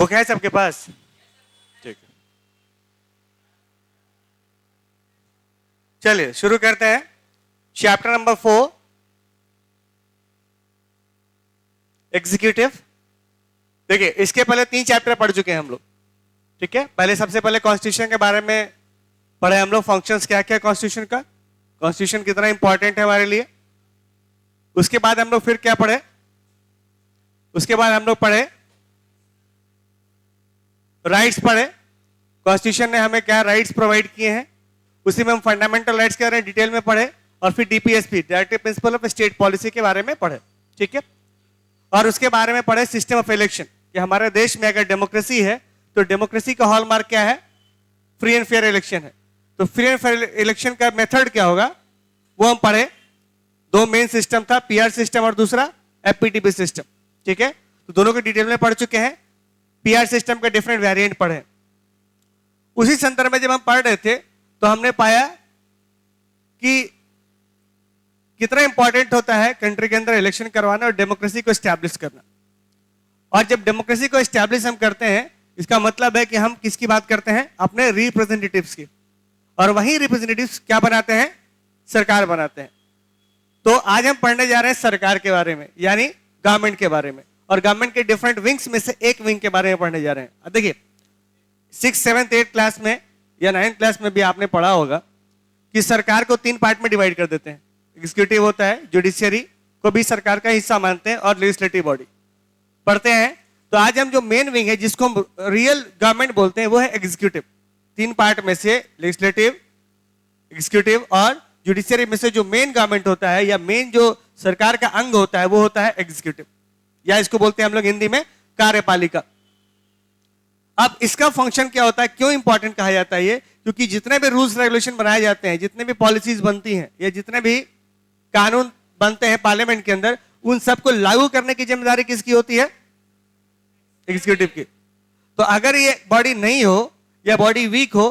Book है सबके पास? ठीक है, चलिए शुरू करते हैं। Chapter number 4, executive. देखिए, इसके पहले 3 चैप्टर पढ़ चुके हैं हम लोग, ठीक है। पहले सबसे पहले कॉन्स्टिट्यूशन के बारे में पढ़े हम लोग, फंक्शंस क्या क्या कॉन्स्टिट्यूशन का, कॉन्स्टिट्यूशन कितना इंपॉर्टेंट है हमारे लिए। उसके बाद हम लोग फिर क्या पढ़े, उसके बाद हम लोग पढ़े राइट्स पढ़े, कॉन्स्टिट्यूशन ने हमें क्या राइट्स प्रोवाइड किए हैं, उसी में हम फंडामेंटल राइट्स के बारे में डिटेल में पढ़े, और फिर DPSP, directive principle of state policy के बारे में पढ़े, ठीक है। और उसके बारे में पढ़े सिस्टम ऑफ इलेक्शन, कि हमारे देश में अगर डेमोक्रेसी है तो डेमोक्रेसी का हॉलमार्क क्या है, फ्री एंड फेयर इलेक्शन है। तो फ्री एंड फेयर इलेक्शन का मेथड क्या होगा वो हम पढ़े। 2 मेन सिस्टम था, पीआर सिस्टम और दूसरा एफपीटीपी सिस्टम, ठीक है। तो दोनों के डिटेल में पढ़ चुके हैं। पीआर सिस्टम के डिफरेंट वेरिएंट पढ़े। उसी संदर्भ में जब हम पढ़ रहे थे तो हमने पाया कि कितना इंपॉर्टेंट होता है कंट्री के अंदर इलेक्शन करवाना और डेमोक्रेसी को एस्टैब्लिश करना। और जब डेमोक्रेसी को एस्टैब्लिश हम करते हैं, इसका मतलब है कि हम किसकी बात करते हैं, अपने रिप्रेजेंटेटिव्स की। और वही रिप्रेजेंटेटिव्स क्या बनाते हैं, सरकार बनाते हैं। तो आज हम पढ़ने जा रहे हैं सरकार के बारे में, यानी गवर्नमेंट के बारे में, और गवर्नमेंट के डिफरेंट विंग्स में से एक विंग के बारे में पढ़ने जा रहे हैं। अब देखिए, 6th 7th 8th क्लास में या 9th क्लास में भी आपने पढ़ा होगा कि सरकार को 3 पार्ट में डिवाइड कर देते हैं। एग्जीक्यूटिव होता है, जुडिशियरी को भी सरकार का हिस्सा मानते हैं, और लेजिस्लेटिव बॉडी पढ़ते हैं। तो आज हम जो मेन विंग है जिसको हम रियल गवर्नमेंट बोलते हैं वो है एग्जीक्यूटिव। 3 पार्ट में से लेजिस्लेटिव, एग्जीक्यूटिव और जुडिशियरी में से जो मेन गवर्नमेंट होता है या मेन जो सरकार का अंग होता है वो होता है एग्जीक्यूटिव, या इसको बोलते हैं हम लोग हिंदी में कार्यपालिका। अब इसका फंक्शन क्या होता है, क्यों इंपॉर्टेंट कहा जाता है ये, क्योंकि जितने भी रूल्स रेगुलेशन बनाए जाते हैं, जितने भी पॉलिसीज बनती हैं, या जितने भी कानून बनते हैं पार्लियामेंट के अंदर, उन सबको लागू करने की जिम्मेदारी किसकी होती है, एग्जीक्यूटिव की। तो अगर ये बॉडी नहीं हो या बॉडी वीक हो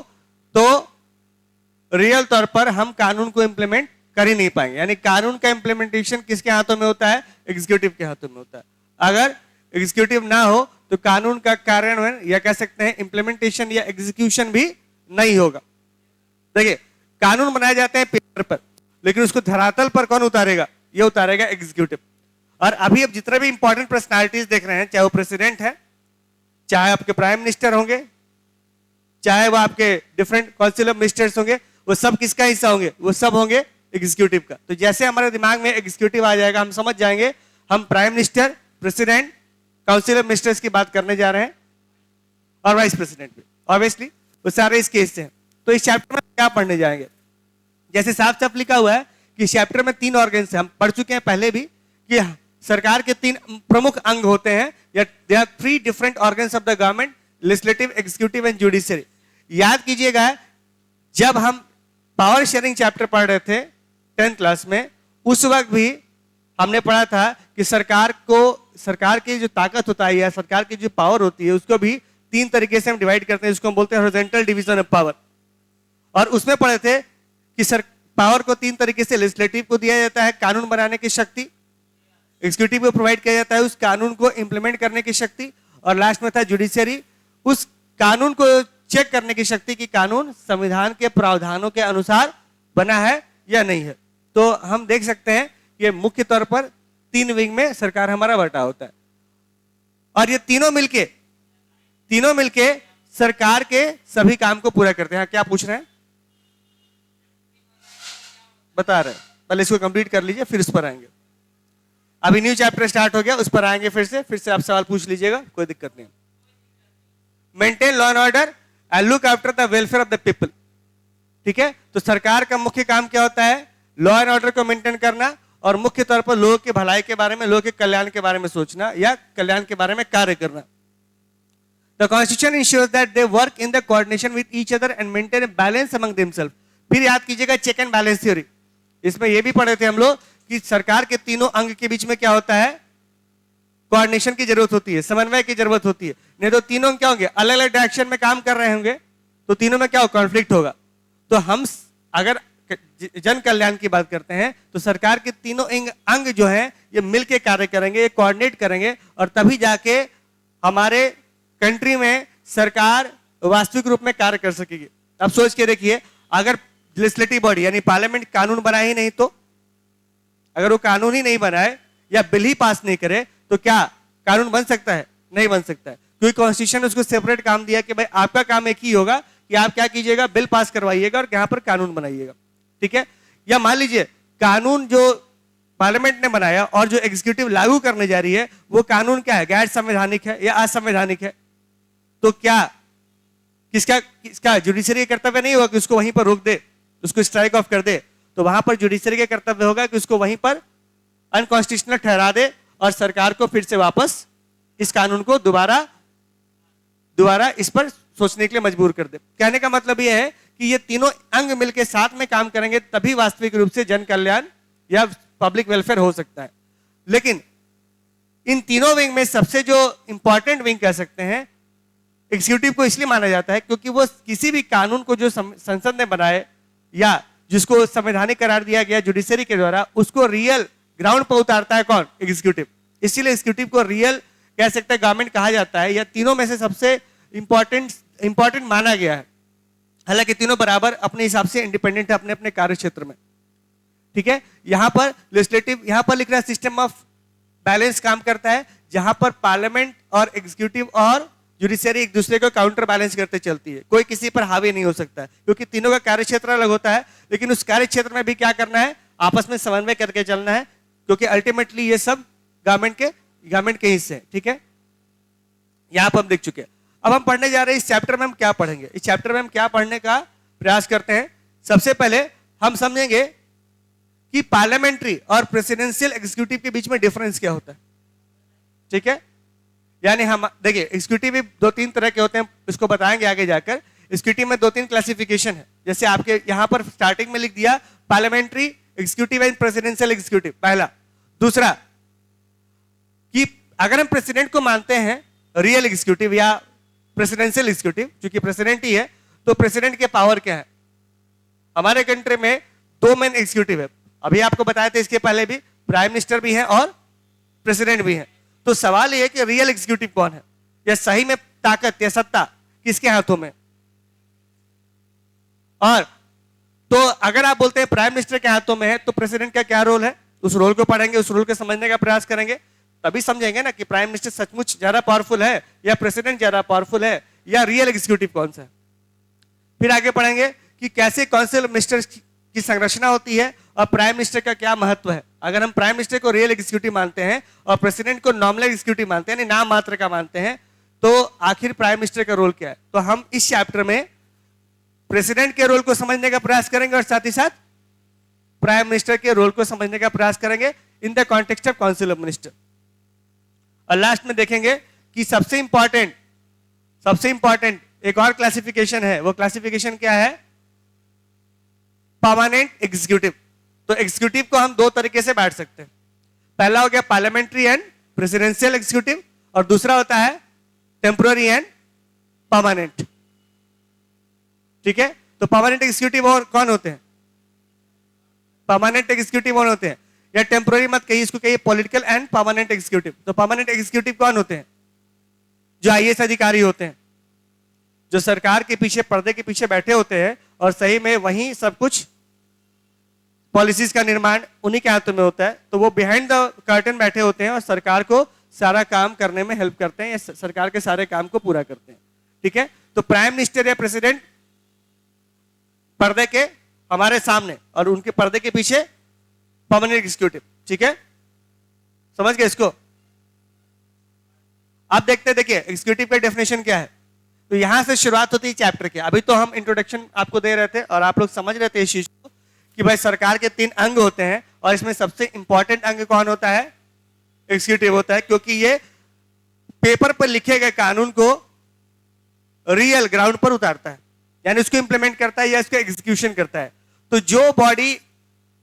तो रियल तौर पर हम कानून को इंप्लीमेंट कर ही नहीं पाएंगे। यानी कानून का इंप्लीमेंटेशन किसके हाथों में होता है, एग्जीक्यूटिव के हाथों में होता है। अगर एग्जीक्यूटिव ना हो तो कानून का कार्यान्वयन या कह सकते हैं इंप्लीमेंटेशन या एग्जीक्यूशन भी नहीं होगा। देखिए, कानून बनाए जाते हैं पेपर पर, लेकिन उसको धरातल पर कौन उतारेगा, ये उतारेगा एग्जीक्यूटिव। और अभी अब जितने भी इंपॉर्टेंट पर्सनालिटीज देख रहे हैं, चाहे वो प्रेसिडेंट है, चाहे आपके प्राइम मिनिस्टर होंगे, चाहे वो आपके डिफरेंट काउंसिल ऑफ मिनिस्टर्स होंगे, वो सब किसका हिस्सा होंगे, वो सब होंगे एग्जीक्यूटिव का। तो जैसे हमारे दिमाग में एग्जीक्यूटिव आ जाएगा, हम समझ जाएंगे हम prime minister, president, council of ministers की बात करने जा रहे हैं, और वाइस प्रेसिडेंट भी ऑब्वियसली, वो सारे इस केस से हैं। तो इस चैप्टर में क्या पढ़ने जाएंगे, जैसे साफ साफ लिखा हुआ है कि इस चैप्टर में 3 ऑर्गन्स हैं। हम पढ़ चुके हैं पहले भी कि सरकार के 3 प्रमुख अंग होते हैं, या they are 3 different organs of the government, legislative, executive and judiciary. याद कीजिएगा, जब हम पावर शेयरिंग चैप्टर पढ़ रहे थे 10th क्लास में, उस वक्त भी हमने पढ़ा था कि सरकार की जो ताकत होता है या सरकार की जो पावर होती है उसको भी 3 तरीके से हम डिवाइड करते हैं, जिसको हम बोलते हैं हॉरिजॉन्टल डिवीजन ऑफ पावर। और उसमें पढ़े थे कि पावर को 3 तरीके से लेजिस्लेटिव को दिया जाता है कानून बनाने की शक्ति, एग्जीक्यूटिव को प्रोवाइड किया जाता है उस कानून को इंप्लीमेंट करने की शक्ति, और लास्ट में था जुडिशियरी, उस कानून को चेक करने की शक्ति कि कानून संविधान के प्रावधानों के अनुसार बना है या नहीं है। तो हम देख सकते हैं ये मुख्य तौर पर 3 विंग में सरकार हमारा बटा होता है, और ये तीनों मिलके सरकार के सभी काम को पूरा करते हैं। क्या पूछ रहे हैं, बता रहे हैं, पहले इसको कंप्लीट कर लीजिए फिर उस पर आएंगे। अभी न्यू चैप्टर स्टार्ट हो गया, उस पर आएंगे फिर से आप सवाल पूछ लीजिएगा, कोई दिक्कत नहीं। Maintain law and order and look after the welfare of the people, ठीक है। तो सरकार का मुख्य काम क्या होता है, लॉ एंड ऑर्डर को मेंटेन करना, और मुख्य तौर पर लोगों की भलाई के बारे में, लोगों के कल्याण के बारे में सोचना या कल्याण के बारे में कार्य करना। The constitution ensures that they work in the coordination with each other and maintain a balance among themselves. फिर याद कीजिएगा चेक एंड बैलेंस थ्योरी, इसमें यह भी पढ़े थे हम लोग कि सरकार के तीनों अंग के बीच में क्या होता है, कोऑर्डिनेशन की जरूरत होती है, समन्वय की जरूरत होती है। नहीं तो तीनों क्या होंगे, अलग अलग डायरेक्शन में काम कर रहे होंगे, तो तीनों में क्या हो, कॉन्फ्लिक्ट होगा। तो हम अगर जन कल्याण की बात करते हैं तो सरकार के तीनों अंग जो हैं ये मिलके कार्य करेंगे, ये कोऑर्डिनेट करेंगे, और तभी जाके हमारे कंट्री में सरकार वास्तविक रूप में कार्य कर सकेगी। अब सोच के देखिए, अगर लेजिस्लेटिव बॉडी यानी पार्लियामेंट कानून बनाए ही नहीं, तो अगर वो कानून ही नहीं बनाए या बिल ही पास नहीं करे तो क्या कानून बन सकता है? नहीं बन सकता है, क्योंकि कॉन्स्टिट्यूशन ने उसको सेपरेट काम दिया कि भाई आपका काम एक ही होगा कि आप क्या कीजिएगा, बिल पास करवाइएगा और यहाँ पर कानून बनाइएगा। ठीक है, या मान लीजिए कानून जो पार्लियामेंट ने बनाया और जो एग्जीक्यूटिव लागू करने जा रही है वो कानून क्या है, गैर संवैधानिक है या असंवैधानिक है, तो क्या किसका जुडिशरी का कर्तव्य नहीं होगा कि उसको वहीं पर रोक दे, उसको स्ट्राइक ऑफ कर दे? तो वहां पर जुडिशरी का कर्तव्य होगा कि उसको वहीं पर अनकॉन्स्टिट्यूशनल ठहरा दे और सरकार को फिर से वापस इस कानून को दोबारा इस पर सोचने के लिए मजबूर कर दे। कहने का मतलब यह है कि ये तीनों अंग मिलकर साथ में काम करेंगे तभी वास्तविक रूप से जन कल्याण या पब्लिक वेलफेयर हो सकता है। लेकिन इन तीनों विंग में सबसे जो इंपॉर्टेंट विंग कह सकते हैं एग्जीक्यूटिव को इसलिए माना जाता है क्योंकि वो किसी भी कानून को जो संसद ने बनाए या जिसको संवैधानिक करार दिया गया जुडिशरी के द्वारा, उसको रियल ग्राउंड पर उतारता है कौन? एग्जीक्यूटिव। इसीलिए एग्जीक्यूटिव को रियल कह सकते हैं गवर्नमेंट कहा जाता है, या तीनों में से सबसे इंपॉर्टेंट माना गया है। हालांकि तीनों बराबर अपने हिसाब से इंडिपेंडेंट है अपने अपने कार्य क्षेत्र में। ठीक है, यहां पर लेजिस्लेटिव, यहां पर लिख रहा है सिस्टम ऑफ बैलेंस काम करता है, जहां पर पार्लियामेंट और एग्जीक्यूटिव और जुडिशरी एक दूसरे को काउंटर बैलेंस करते चलती है। कोई किसी पर हावी नहीं हो सकता है क्योंकि तीनों का कार्य क्षेत्र अलग होता है, लेकिन उस कार्य क्षेत्र में भी क्या करना है, आपस में समन्वय करके चलना है, क्योंकि अल्टीमेटली ये सब गवर्नमेंट के हिस्से हैं। ठीक है, यहां पर हम देख चुके हैं। अब हम पढ़ने जा रहे हैं इस चैप्टर में हम क्या पढ़ेंगे। इस चैप्टर में हम क्या पढ़ने का प्रयास करते हैं, सबसे पहले हम समझेंगे कि पार्लियामेंट्री और प्रेसिडेंशियल एग्जीक्यूटिव के बीच में डिफरेंस क्या होता है। ठीक है, यानी हम देखिए एग्जीक्यूटिव भी 2-3 तरह के होते हैं, इसको बताएंगे आगे जाकर। एग्जीक्यूटिव में 2-3 क्लासिफिकेशन है, जैसे आपके यहां पर स्टार्टिंग में लिख दिया parliamentary executive and presidential executive, पहला। दूसरा कि अगर हम प्रेसिडेंट को मानते हैं रियल एग्जीक्यूटिव या प्रेसिडेंशियल एग्जीक्यूटिव, क्योंकि प्रेसिडेंट ही है, तो प्रेसिडेंट के पावर क्या है? हमारे कंट्री में 2 मेन एग्जीक्यूटिव है, अभी आपको बताया था, इसके पहले भी प्राइम मिनिस्टर भी है और प्रेसिडेंट भी है। तो सवाल यह है कि रियल एग्जीक्यूटिव कौन है, या सही में ताकत या सत्ता किसके हाथों में? और तो अगर आप बोलते हैं प्राइम मिनिस्टर के हाथों में है, तो प्रेसिडेंट का क्या रोल है, उस रोल को पढ़ेंगे, उस रोल को समझने का प्रयास करेंगे, तभी समझेंगे ना कि प्राइम मिनिस्टर सचमुच ज्यादा पावरफुल है या प्रेसिडेंट ज्यादा पावरफुल है या रियल एग्जीक्यूटिव कौन सा है। फिर आगे पढ़ेंगे कि कैसे काउंसिल ऑफ मिनिस्टर्स की संरचना होती है और प्राइम मिनिस्टर का क्या महत्व है। अगर हम प्राइम मिनिस्टर को रियल एग्जीक्यूटिव मानते हैं और प्रेसिडेंट को नॉमिनल एग्जीक्यूटिव मानते हैं, नाम मात्र का मानते हैं, तो आखिर प्राइम मिनिस्टर का रोल क्या है? तो हम इस चैप्टर में प्रेसिडेंट के रोल को समझने का प्रयास करेंगे और साथ ही साथ प्राइम मिनिस्टर के रोल को समझने का प्रयास करेंगे in the context of council of minister. और लास्ट में देखेंगे कि सबसे इंपॉर्टेंट एक और क्लासिफिकेशन है, वो क्लासिफिकेशन क्या है? Permanent executive. तो एग्जीक्यूटिव को हम 2 तरीके से बांट सकते हैं, पहला हो गया पार्लियामेंट्री एंड प्रेसिडेंशियल एग्जीक्यूटिव और दूसरा होता है टेम्पोररी एंड परमानेंट। ठीक है, तो परमानेंट एग्जीक्यूटिव और कौन होते हैं? परमानेंट एग्जीक्यूटिव कौन होते हैं? या टेम्पोररी मत कहिए, इसको कहिए पॉलिटिकल एंड परमानेंट एग्जीक्यूटिव। तो परमानेंट एग्जीक्यूटिव कौन होते हैं? जो आईएएस अधिकारी होते हैं, जो सरकार के पीछे, पर्दे के पीछे बैठे होते हैं और सही में वहीं सब कुछ पॉलिसीज का निर्माण उन्हीं के हाथों में होता है। तो वो बिहाइंड द कर्टन बैठे होते हैं और सरकार को सारा काम करने में हेल्प करते हैं या सरकार के सारे काम को पूरा करते हैं। ठीक है, तो प्राइम मिनिस्टर या प्रेसिडेंट पर्दे के हमारे सामने और उनके पर्दे के पीछे परमानेंट एग्जीक्यूटिव। ठीक है, समझ गए इसको? अब देखते हैं, देखिए एग्जीक्यूटिव का डेफिनेशन क्या है। तो यहां से शुरुआत होती है चैप्टर की। अभी तो हम इंट्रोडक्शन आपको दे रहे थे और आप लोग समझ रहे थे इस चीज को कि भाई सरकार के 3 अंग होते हैं और इसमें सबसे इंपॉर्टेंट अंग कौन होता है? एग्जीक्यूटिव होता है, क्योंकि ये पेपर पर लिखे गए कानून को रियल ग्राउंड पर उतारता है, यानी उसको इंप्लीमेंट करता है या इसका एग्जीक्यूशन करता है। तो जो बॉडी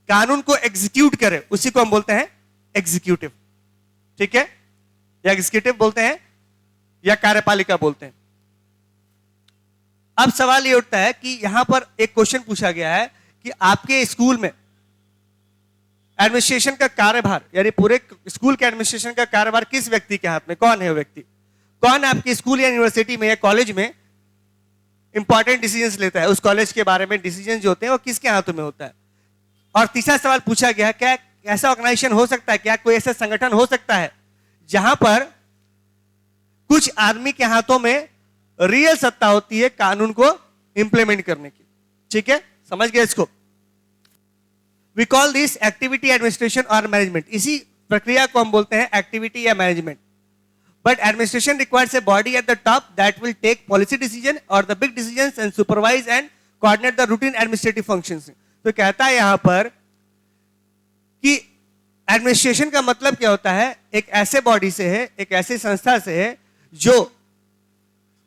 कानून को एग्जीक्यूट करे उसी को हम बोलते हैं एग्जीक्यूटिव। ठीक है, या एग्जीक्यूटिव बोलते हैं या कार्यपालिका बोलते हैं। अब सवाल ये उठता है कि यहां पर एक क्वेश्चन पूछा गया है कि आपके स्कूल में एडमिनिस्ट्रेशन का कार्यभार, यानी पूरे स्कूल के एडमिनिस्ट्रेशन का कार्यभार किस व्यक्ति के हाथ में? कौन है वो व्यक्ति? कौन आपके स्कूल या यूनिवर्सिटी में या कॉलेज में इंपॉर्टेंट डिसीजंस लेता है? उस कॉलेज के बारे में डिसीजन जो होते हैं वो किसके हाथों में होता है? और तीसरा सवाल पूछा गया, क्या ऐसा ऑर्गेनाइजेशन हो सकता है, क्या कोई ऐसा संगठन हो सकता है जहां पर कुछ आदमी के हाथों में रियल सत्ता होती है कानून को इंप्लीमेंट करने की? ठीक है, समझ गए इसको? We call this activity administration और मैनेजमेंट। इसी प्रक्रिया को हम बोलते हैं एक्टिविटी या management. But administration requires a body at the top that will take policy decision और the big decisions and supervise and coordinate the routine administrative functions. तो कहता है यहां पर कि एडमिनिस्ट्रेशन का मतलब क्या होता है? एक ऐसे बॉडी से है, एक ऐसी संस्था से है जो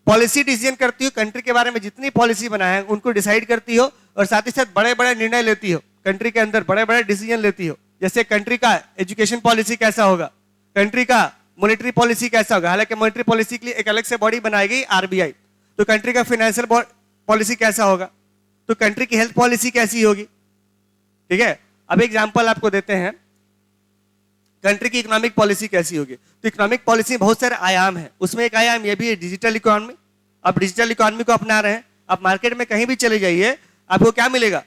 पॉलिसी डिसीजन करती हो, कंट्री के बारे में जितनी पॉलिसी बनाए हैं उनको डिसाइड करती हो, और साथ ही साथ बड़े बड़े निर्णय लेती हो, कंट्री के अंदर बड़े बड़े डिसीजन लेती हो। जैसे कंट्री का एजुकेशन पॉलिसी कैसा होगा, कंट्री का मॉनेटरी पॉलिसी कैसा होगा। हालांकि मॉनेटरी पॉलिसी के लिए एक अलग से बॉडी बनाई गई आरबीआई। तो कंट्री का फाइनेंशियल पॉलिसी कैसा होगा, तो कंट्री की हेल्थ पॉलिसी कैसी होगी। ठीक है, अब एग्जांपल आपको देते हैं, कंट्री की इकोनॉमिक पॉलिसी कैसी होगी। तो इकोनॉमिक पॉलिसी में बहुत सारे आयाम हैं, उसमें एक आयाम ये भी है डिजिटल इकोनॉमी। आप डिजिटल इकोनॉमी को अपना रहे हैं, आप मार्केट में कहीं भी चले जाइए, आपको क्या मिलेगा?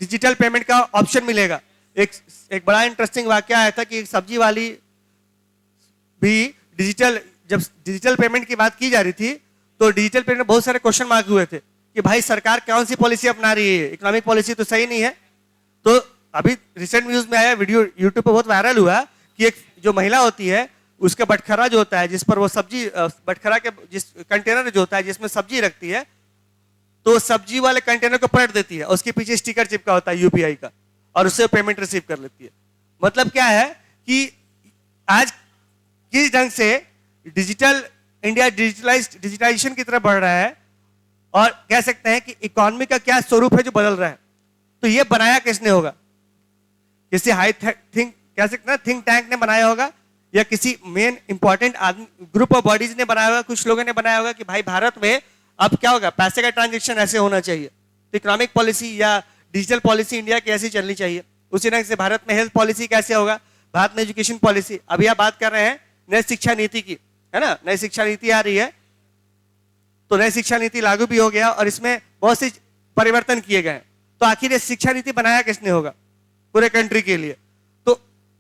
डिजिटल पेमेंट का ऑप्शन मिलेगा। एक बड़ा इंटरेस्टिंग वाकया आया था कि एक सब्जी वाली भी जब डिजिटल पेमेंट की बात की जा रही थी तो डिजिटल पेमेंट में बहुत सारे क्वेश्चन मार्क हुए थे कि भाई सरकार कौन सी पॉलिसी अपना रही है, इकोनॉमिक पॉलिसी तो सही नहीं है। तो अभी रिसेंट न्यूज में आया, वीडियो यूट्यूब पे बहुत वायरल हुआ कि एक जो महिला होती है उसका बटखरा जो होता है जिस पर वो सब्जी, बटखरा के जिस कंटेनर जो होता है जिसमें सब्जी रखती है, तो सब्जी वाले कंटेनर को पलट देती है, उसके पीछे स्टिकर चिपका होता है यूपीआई का, और उससे पेमेंट रिसीव कर लेती है। मतलब क्या है कि आज किस ढंग से डिजिटल इंडिया डिजिटाइजेशन की तरफ बढ़ रहा है, और कह सकते हैं कि इकोनॉमी का क्या स्वरूप है जो बदल रहा है। तो ये बनाया किसने होगा? किसी हाई थिंक कह सकते हैं थिंक टैंक ने बनाया होगा, या किसी मेन इंपॉर्टेंट आदमी ग्रुप ऑफ बॉडीज ने बनाया होगा, कुछ लोगों ने बनाया होगा कि भाई भारत में अब क्या होगा, पैसे का ट्रांजेक्शन ऐसे होना चाहिए, तो इकोनॉमिक पॉलिसी या डिजिटल पॉलिसी इंडिया की ऐसी चलनी चाहिए। उसी ढंग से भारत में हेल्थ पॉलिसी कैसे होगा, भारत में एजुकेशन पॉलिसी। अभी आप बात कर रहे हैं नई शिक्षा नीति की, है ना, नई शिक्षा नीति आ रही है, तो नई शिक्षा नीति लागू भी हो गया और इसमें बहुत से परिवर्तन किए गए। तो आखिर ये शिक्षा नीति बनाया किसने होगा पूरे कंट्री के लिए? तो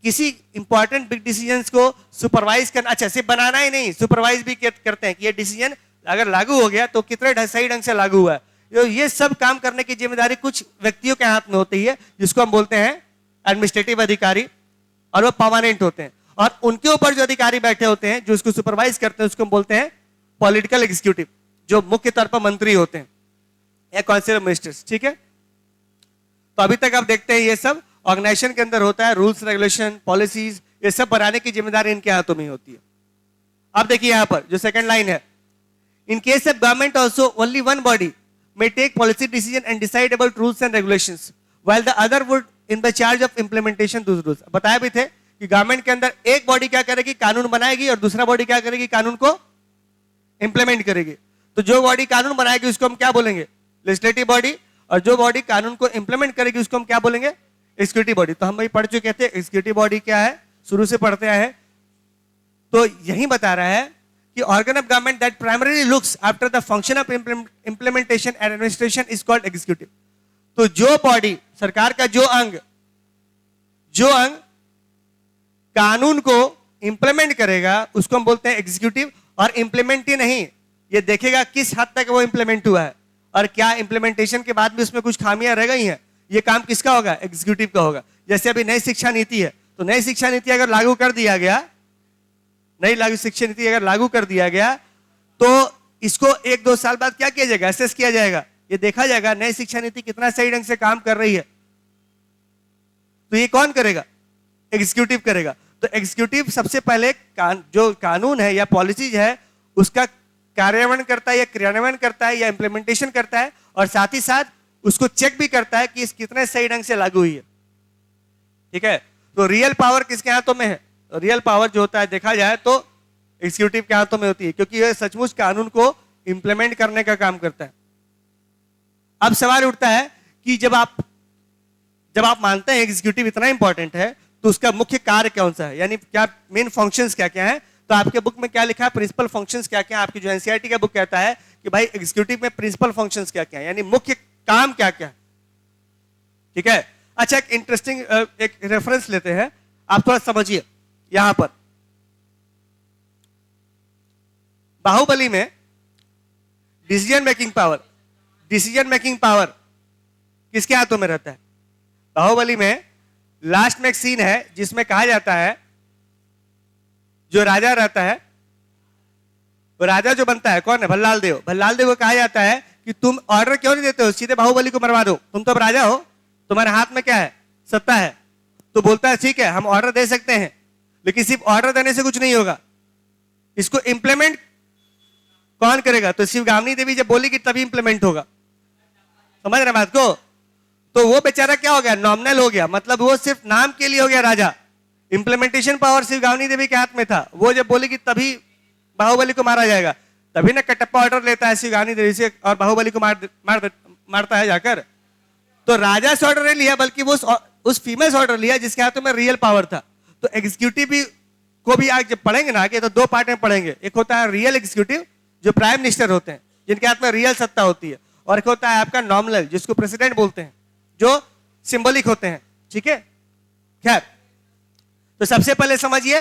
किसी इंपॉर्टेंट बिग डिसीजंस को सुपरवाइज करना, अच्छा सिर्फ बनाना ही नहीं, सुपरवाइज भी करते हैं कि ये डिसीजन अगर लागू हो गया तो कितने सही ढंग से लागू हुआ है। तो ये सब काम करने की जिम्मेदारी कुछ व्यक्तियों के हाथ में होती है जिसको हम बोलते हैं एडमिनिस्ट्रेटिव अधिकारी, और वो परमानेंट होते हैं, और उनके ऊपर जो अधिकारी बैठे होते हैं जो उसको सुपरवाइज करते हैं उसको हम बोलते हैं पॉलिटिकल एग्जीक्यूटिव, जो मुख्य तौर पर मंत्री होते हैं या काउंसिल ऑफ मिनिस्टर्स। ठीक है, तो अभी तक आप देखते हैं ये सब ऑर्गेनाइजेशन के अंदर होता है, रूल्स रेगुलेशन पॉलिसीज ये सब बनाने की जिम्मेदारी इनके हाथों में होती है। अब देखिए यहां पर जो सेकंड लाइन है, in case of government also only one body may take policy decision and decide about rules and regulations while the other would in the charge of implementation those rules। बताया भी थे कि government के अंदर एक body क्या करेगी, कानून बनाएगी, और दूसरा बॉडी क्या करेगी, कानून को इंप्लीमेंट करेगी। तो जो बॉडी कानून बनाएगी उसको हम क्या बोलेंगे, लेजिस्लेटिव बॉडी, और जो बॉडी कानून को इंप्लीमेंट करेगी उसको हम क्या बोलेंगे, एग्जीक्यूटिव बॉडी। तो हम भाई पढ़ चुके थे एग्जीक्यूटिव बॉडी क्या है, शुरू से पढ़ते आए हैं। तो यही बता रहा है कि organ of government that primarily looks after the function of implementation and administration is called executive। तो जो बॉडी, सरकार का जो अंग कानून को इंप्लीमेंट करेगा उसको हम बोलते हैं एग्जीक्यूटिव। और इंप्लीमेंट ही नहीं, ये देखेगा किस हद तक वो इंप्लीमेंट हुआ है और क्या इंप्लीमेंटेशन के बाद भी उसमें कुछ खामियां रह गई हैं, ये काम किसका होगा, एग्जीक्यूटिव का होगा। जैसे अभी नई शिक्षा नीति है, तो नई शिक्षा नीति अगर लागू कर दिया गया, नई शिक्षा नीति अगर लागू कर दिया गया तो इसको 1-2 साल बाद क्या किया जाएगा, असेस किया जाएगा, ये देखा जाएगा नई शिक्षा नीति कितना सही ढंग से काम कर रही है। तो ये कौन करेगा, एग्जीक्यूटिव करेगा। तो एग्जीक्यूटिव सबसे पहले जो कानून है या पॉलिसीज है उसका कार्यान्वयन करता है या क्रियान्वयन करता है या इंप्लीमेंटेशन करता है, और साथ ही साथ उसको चेक भी करता है कि इस कितने सही ढंग से लागू हुई है। ठीक है, तो रियल पावर किसके हाथों में है, रियल पावर जो होता है देखा जाए तो एग्जीक्यूटिव के हाथों में होती है, क्योंकि यह सचमुच कानून को इंप्लीमेंट करने का काम करता है। अब सवाल उठता है कि जब आप मानते हैं एग्जीक्यूटिव इतना इंपॉर्टेंट है तो उसका मुख्य कार्य कौन सा है, यानी क्या मेन फंक्शंस क्या क्या है। तो आपके बुक में क्या लिखा है, प्रिंसिपल फंक्शंस क्या क्या है। आपकी जो एनसीईआरटी का बुक कहता है कि भाई एग्जीक्यूटिव में प्रिंसिपल फंक्शंस क्या क्या है, यानी मुख्य काम क्या क्या है। ठीक है, अच्छा एक इंटरेस्टिंग एक रेफरेंस लेते हैं, आप थोड़ा समझिए। यहां पर बाहुबली में डिसीजन मेकिंग पावर किसके हाथों में रहता है? बाहुबली में लास्ट में एक सीन है जिसमें कहा जाता है जो राजा रहता है, वो राजा जो बनता है कौन है, भल्लाल देव। भल्लाल देव को कहा जाता है कि तुम ऑर्डर क्यों नहीं देते हो, सीधे बाहुबली को मरवा दो, तुम तो अब राजा हो, तुम्हारे हाथ में क्या है, सत्ता है। तो बोलता है ठीक है हम ऑर्डर दे सकते हैं, लेकिन सिर्फ ऑर्डर देने से कुछ नहीं होगा, इसको इंप्लीमेंट कौन करेगा? तो शिवगामिनी देवी जब बोली कि तभी इंप्लीमेंट होगा। समझ रहे बात को? तो वो बेचारा क्या हो गया, नॉमिनल हो गया, मतलब वो सिर्फ नाम के लिए हो गया राजा। इंप्लीमेंटेशन पावर शिवगामिनी देवी के हाथ में था। वो जब बोली कि तभी बाहुबली को मारा जाएगा, तभी ना कटप्पा ऑर्डर लेता है शिवगामिनी देवी से और बाहुबली को मारता है जाकर। तो राजा से ऑर्डर नहीं लिया, बल्कि वो उस फीमेल से ऑर्डर लिया जिसके हाथों में रियल पावर था। तो एग्जीक्यूटिव भी को भी आज जब पढ़ेंगे ना आगे, तो दो पार्ट में पढ़ेंगे। एक होता है रियल एग्जीक्यूटिव जो प्राइम मिनिस्टर होते हैं, जिनके हाथ में रियल सत्ता होती है, और एक होता है आपका नॉमिनल जिसको प्रेसिडेंट बोलते हैं, जो सिंबॉलिक होते हैं। ठीक है, खैर तो सबसे पहले समझिए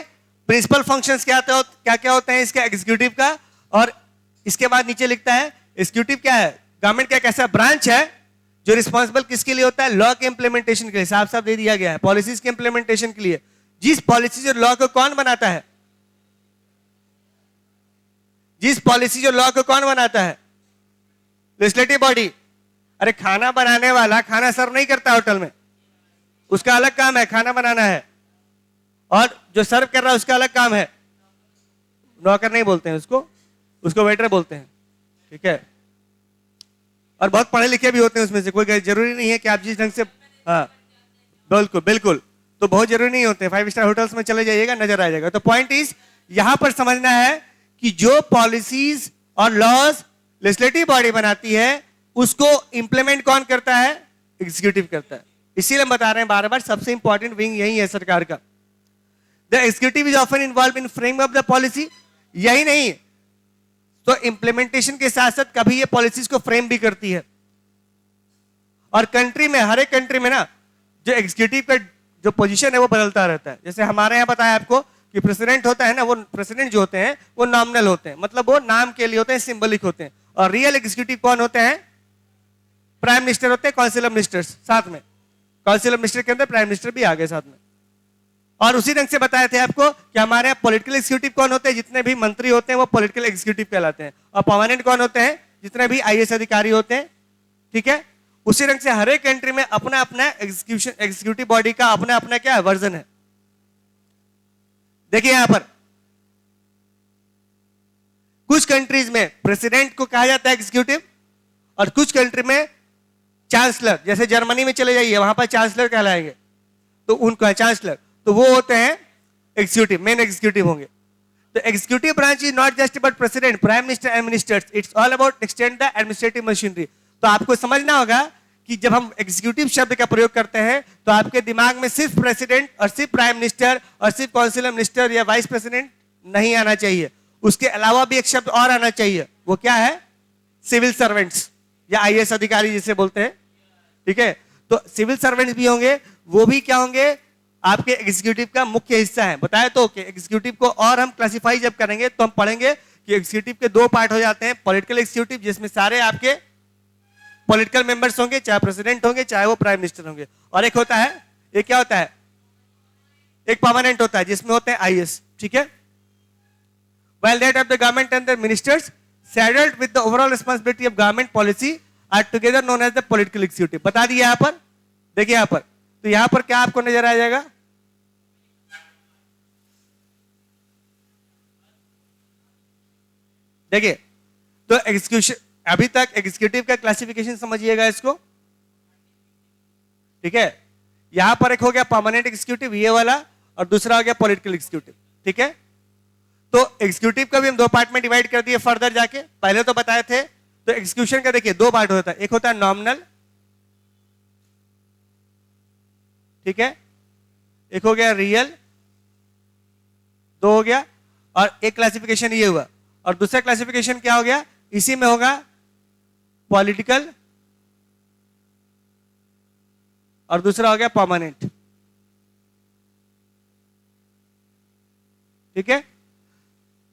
प्रिंसिपल फंक्शंस क्या क्या होते हैं इसके एग्जीक्यूटिव का। और इसके बाद नीचे लिखता है एग्जीक्यूटिव क्या है, गवर्नमेंट का एक ऐसा ब्रांच है जो रिस्पॉन्सिबल किसके लिए होता है, लॉ के इंप्लीमेंटेशन के लिए। साफ साफ दे दिया गया है, पॉलिसीज के इंप्लीमेंटेशन के लिए। जिस पॉलिसी और लॉ को कौन बनाता है, जिस पॉलिसी और लॉ को कौन बनाता है, लेजिस्लेटिव बॉडी। अरे खाना बनाने वाला खाना सर्व नहीं करता होटल में, उसका अलग काम है, खाना बनाना है। और जो सर्व कर रहा है उसका अलग काम है, नौकर नहीं बोलते हैं उसको, उसको वेटर बोलते हैं। ठीक है, और बहुत पढ़े लिखे भी होते हैं उसमें से, कोई जरूरी नहीं है कि आप जिस ढंग से, हाँ बिल्कुल बिल्कुल, तो बहुत जरूरी नहीं होते। 5 स्टार होटल्स में चले जाइएगा, नजर आ जाएगा। तो पॉइंट इज यहां पर समझना है कि जो पॉलिसीज और लॉज लेजिस्लेटिव बॉडी बनाती है उसको इंप्लीमेंट कौन करता है, एग्जीक्यूटिव करता है। इसीलिए हम बता रहे हैं बार बार, सबसे इंपॉर्टेंट विंग यही है सरकार का। The executive is often involve in framing of the policy. यही नहीं तो इंप्लीमेंटेशन के साथ साथ कभी ये पॉलिसीज को फ्रेम भी करती है। और कंट्री में, हर एक कंट्री में ना जो एग्जीक्यूटिव का जो पोजीशन है वो बदलता रहता है। जैसे हमारे यहाँ बताया आपको कि प्रेसिडेंट होता है ना, वो प्रेसिडेंट जो होते हैं वो नॉमिनल होते हैं, मतलब वो नाम के लिए होते हैं, सिंबलिक होते हैं। और रियल एग्जीक्यूटिव कौन होते हैं, प्राइम मिनिस्टर होते हैं, काउंसिल ऑफ मिनिस्टर्स साथ में। काउंसिल ऑफ मिनिस्टर के अंदर प्राइम मिनिस्टर भी आ गए साथ में। और उसी ढंग से बताए थे आपको कि हमारे यहाँ पॉलिटिकल एग्जीक्यूटिव कौन होते हैं, जितने भी मंत्री होते हैं वो पॉलिटिकल एग्जीक्यूटिव कहलाते हैं। और परमानेंट कौन होते हैं, जितने भी आईएएस अधिकारी होते हैं। ठीक है, उसी ढंग से हर एक कंट्री में अपना अपना एग्जीक्यूटिव बॉडी का अपना अपना क्या वर्जन है। देखिए यहां पर कुछ कंट्रीज में प्रेसिडेंट को कहा जाता है एग्जीक्यूटिव, और कुछ कंट्री में चांसलर। जैसे जर्मनी में चले जाइए, वहां पर चांसलर कहलाएंगे, तो उनका चांसलर, तो वो होते हैं एग्जीक्यूटिव, मेन एग्जीक्यूटिव होंगे। तो executive branch is not just about president, prime minister and ministers, it's all about extend the administrative machinery. तो आपको समझना होगा कि जब हम एग्जीक्यूटिव शब्द का प्रयोग करते हैं तो आपके दिमाग में सिर्फ प्रेसिडेंट और सिर्फ प्राइम मिनिस्टर और सिर्फ काउंसिल ऑफ मिनिस्टर या वाइस प्रेसिडेंट नहीं आना चाहिए। उसके अलावा भी एक शब्द और आना चाहिए, वो क्या है, सिविल सर्वेंट्स या आईएएस अधिकारी जिसे बोलते हैं। ठीक है, तो सिविल सर्वेंट्स भी होंगे, वो भी क्या होंगे, आपके एग्जीक्यूटिव का मुख्य हिस्सा है। बताया तो कि एग्जीक्यूटिव को और हम क्लासिफाई जब करेंगे तो हम पढ़ेंगे कि एग्जीक्यूटिव के दो पार्ट हो जाते हैं। पॉलिटिकल एग्जीक्यूटिव जिसमें सारे आपके पॉलिटिकल मेंबर्स होंगे, चाहे प्रेसिडेंट होंगे चाहे वो प्राइम मिनिस्टर होंगे। और एक होता है, ये क्या होता है, एक परमानेंट होता है जिसमें होते हैं आईएएस। ठीक है, while that of the government and the ministers saddled with the overall responsibility of government policy are together known as the political executive। बता दिया यहां पर, देखिए यहां पर, तो यहां पर क्या आपको नजर आ जाएगा, देखिए तो एग्जीक्यूशन, अभी तक एग्जीक्यूटिव का क्लासिफिकेशन समझिएगा इसको। ठीक है, यहां पर एक हो गया परमानेंट एग्जीक्यूटिव ये वाला, और दूसरा हो गया पॉलिटिकल एग्जीक्यूटिव। ठीक है, तो एग्जीक्यूटिव का भी हम दो पार्ट में डिवाइड कर दिए फर्दर जाके, पहले तो बताए थे। तो एग्जीक्यूशन का देखिए दो पार्ट होता है, एक होता है नॉमिनल, ठीक है, एक हो गया रियल, दो हो गया, और एक क्लासिफिकेशन ये हुआ, और दूसरा क्लासिफिकेशन क्या हो गया, इसी में होगा पॉलिटिकल, और दूसरा हो गया परमानेंट। ठीक है,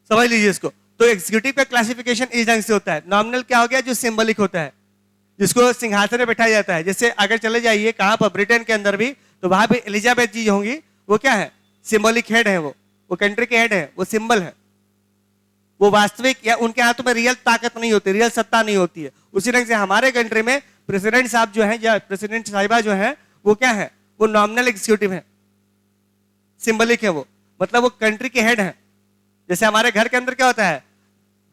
समझ लीजिए इसको। तो एग्जीक्यूटिव का क्लासिफिकेशन इस ढंग से होता है। नॉमिनल क्या हो गया, जो सिंबलिक होता है, जिसको सिंहासन में बैठाया जाता है। जैसे अगर चले जाइए कहां पर, ब्रिटेन के अंदर भी, तो वहां भी एलिजाबेथ जी होंगी, वो क्या है, सिंबलिक हेड है, वो कंट्री के हेड है, वो सिंबल है, वो वास्तविक या उनके हाथों में रियल ताकत नहीं होती, रियल सत्ता नहीं होती है। उसी ढंग से हमारे कंट्री में प्रेसिडेंट साहब जो है या प्रेसिडेंट साहिबा जो है, वो क्या है, वो नॉमिनल एग्जीक्यूटिव है, सिंबलिक है, वो मतलब वो कंट्री के हेड है। जैसे हमारे घर के अंदर क्या होता है,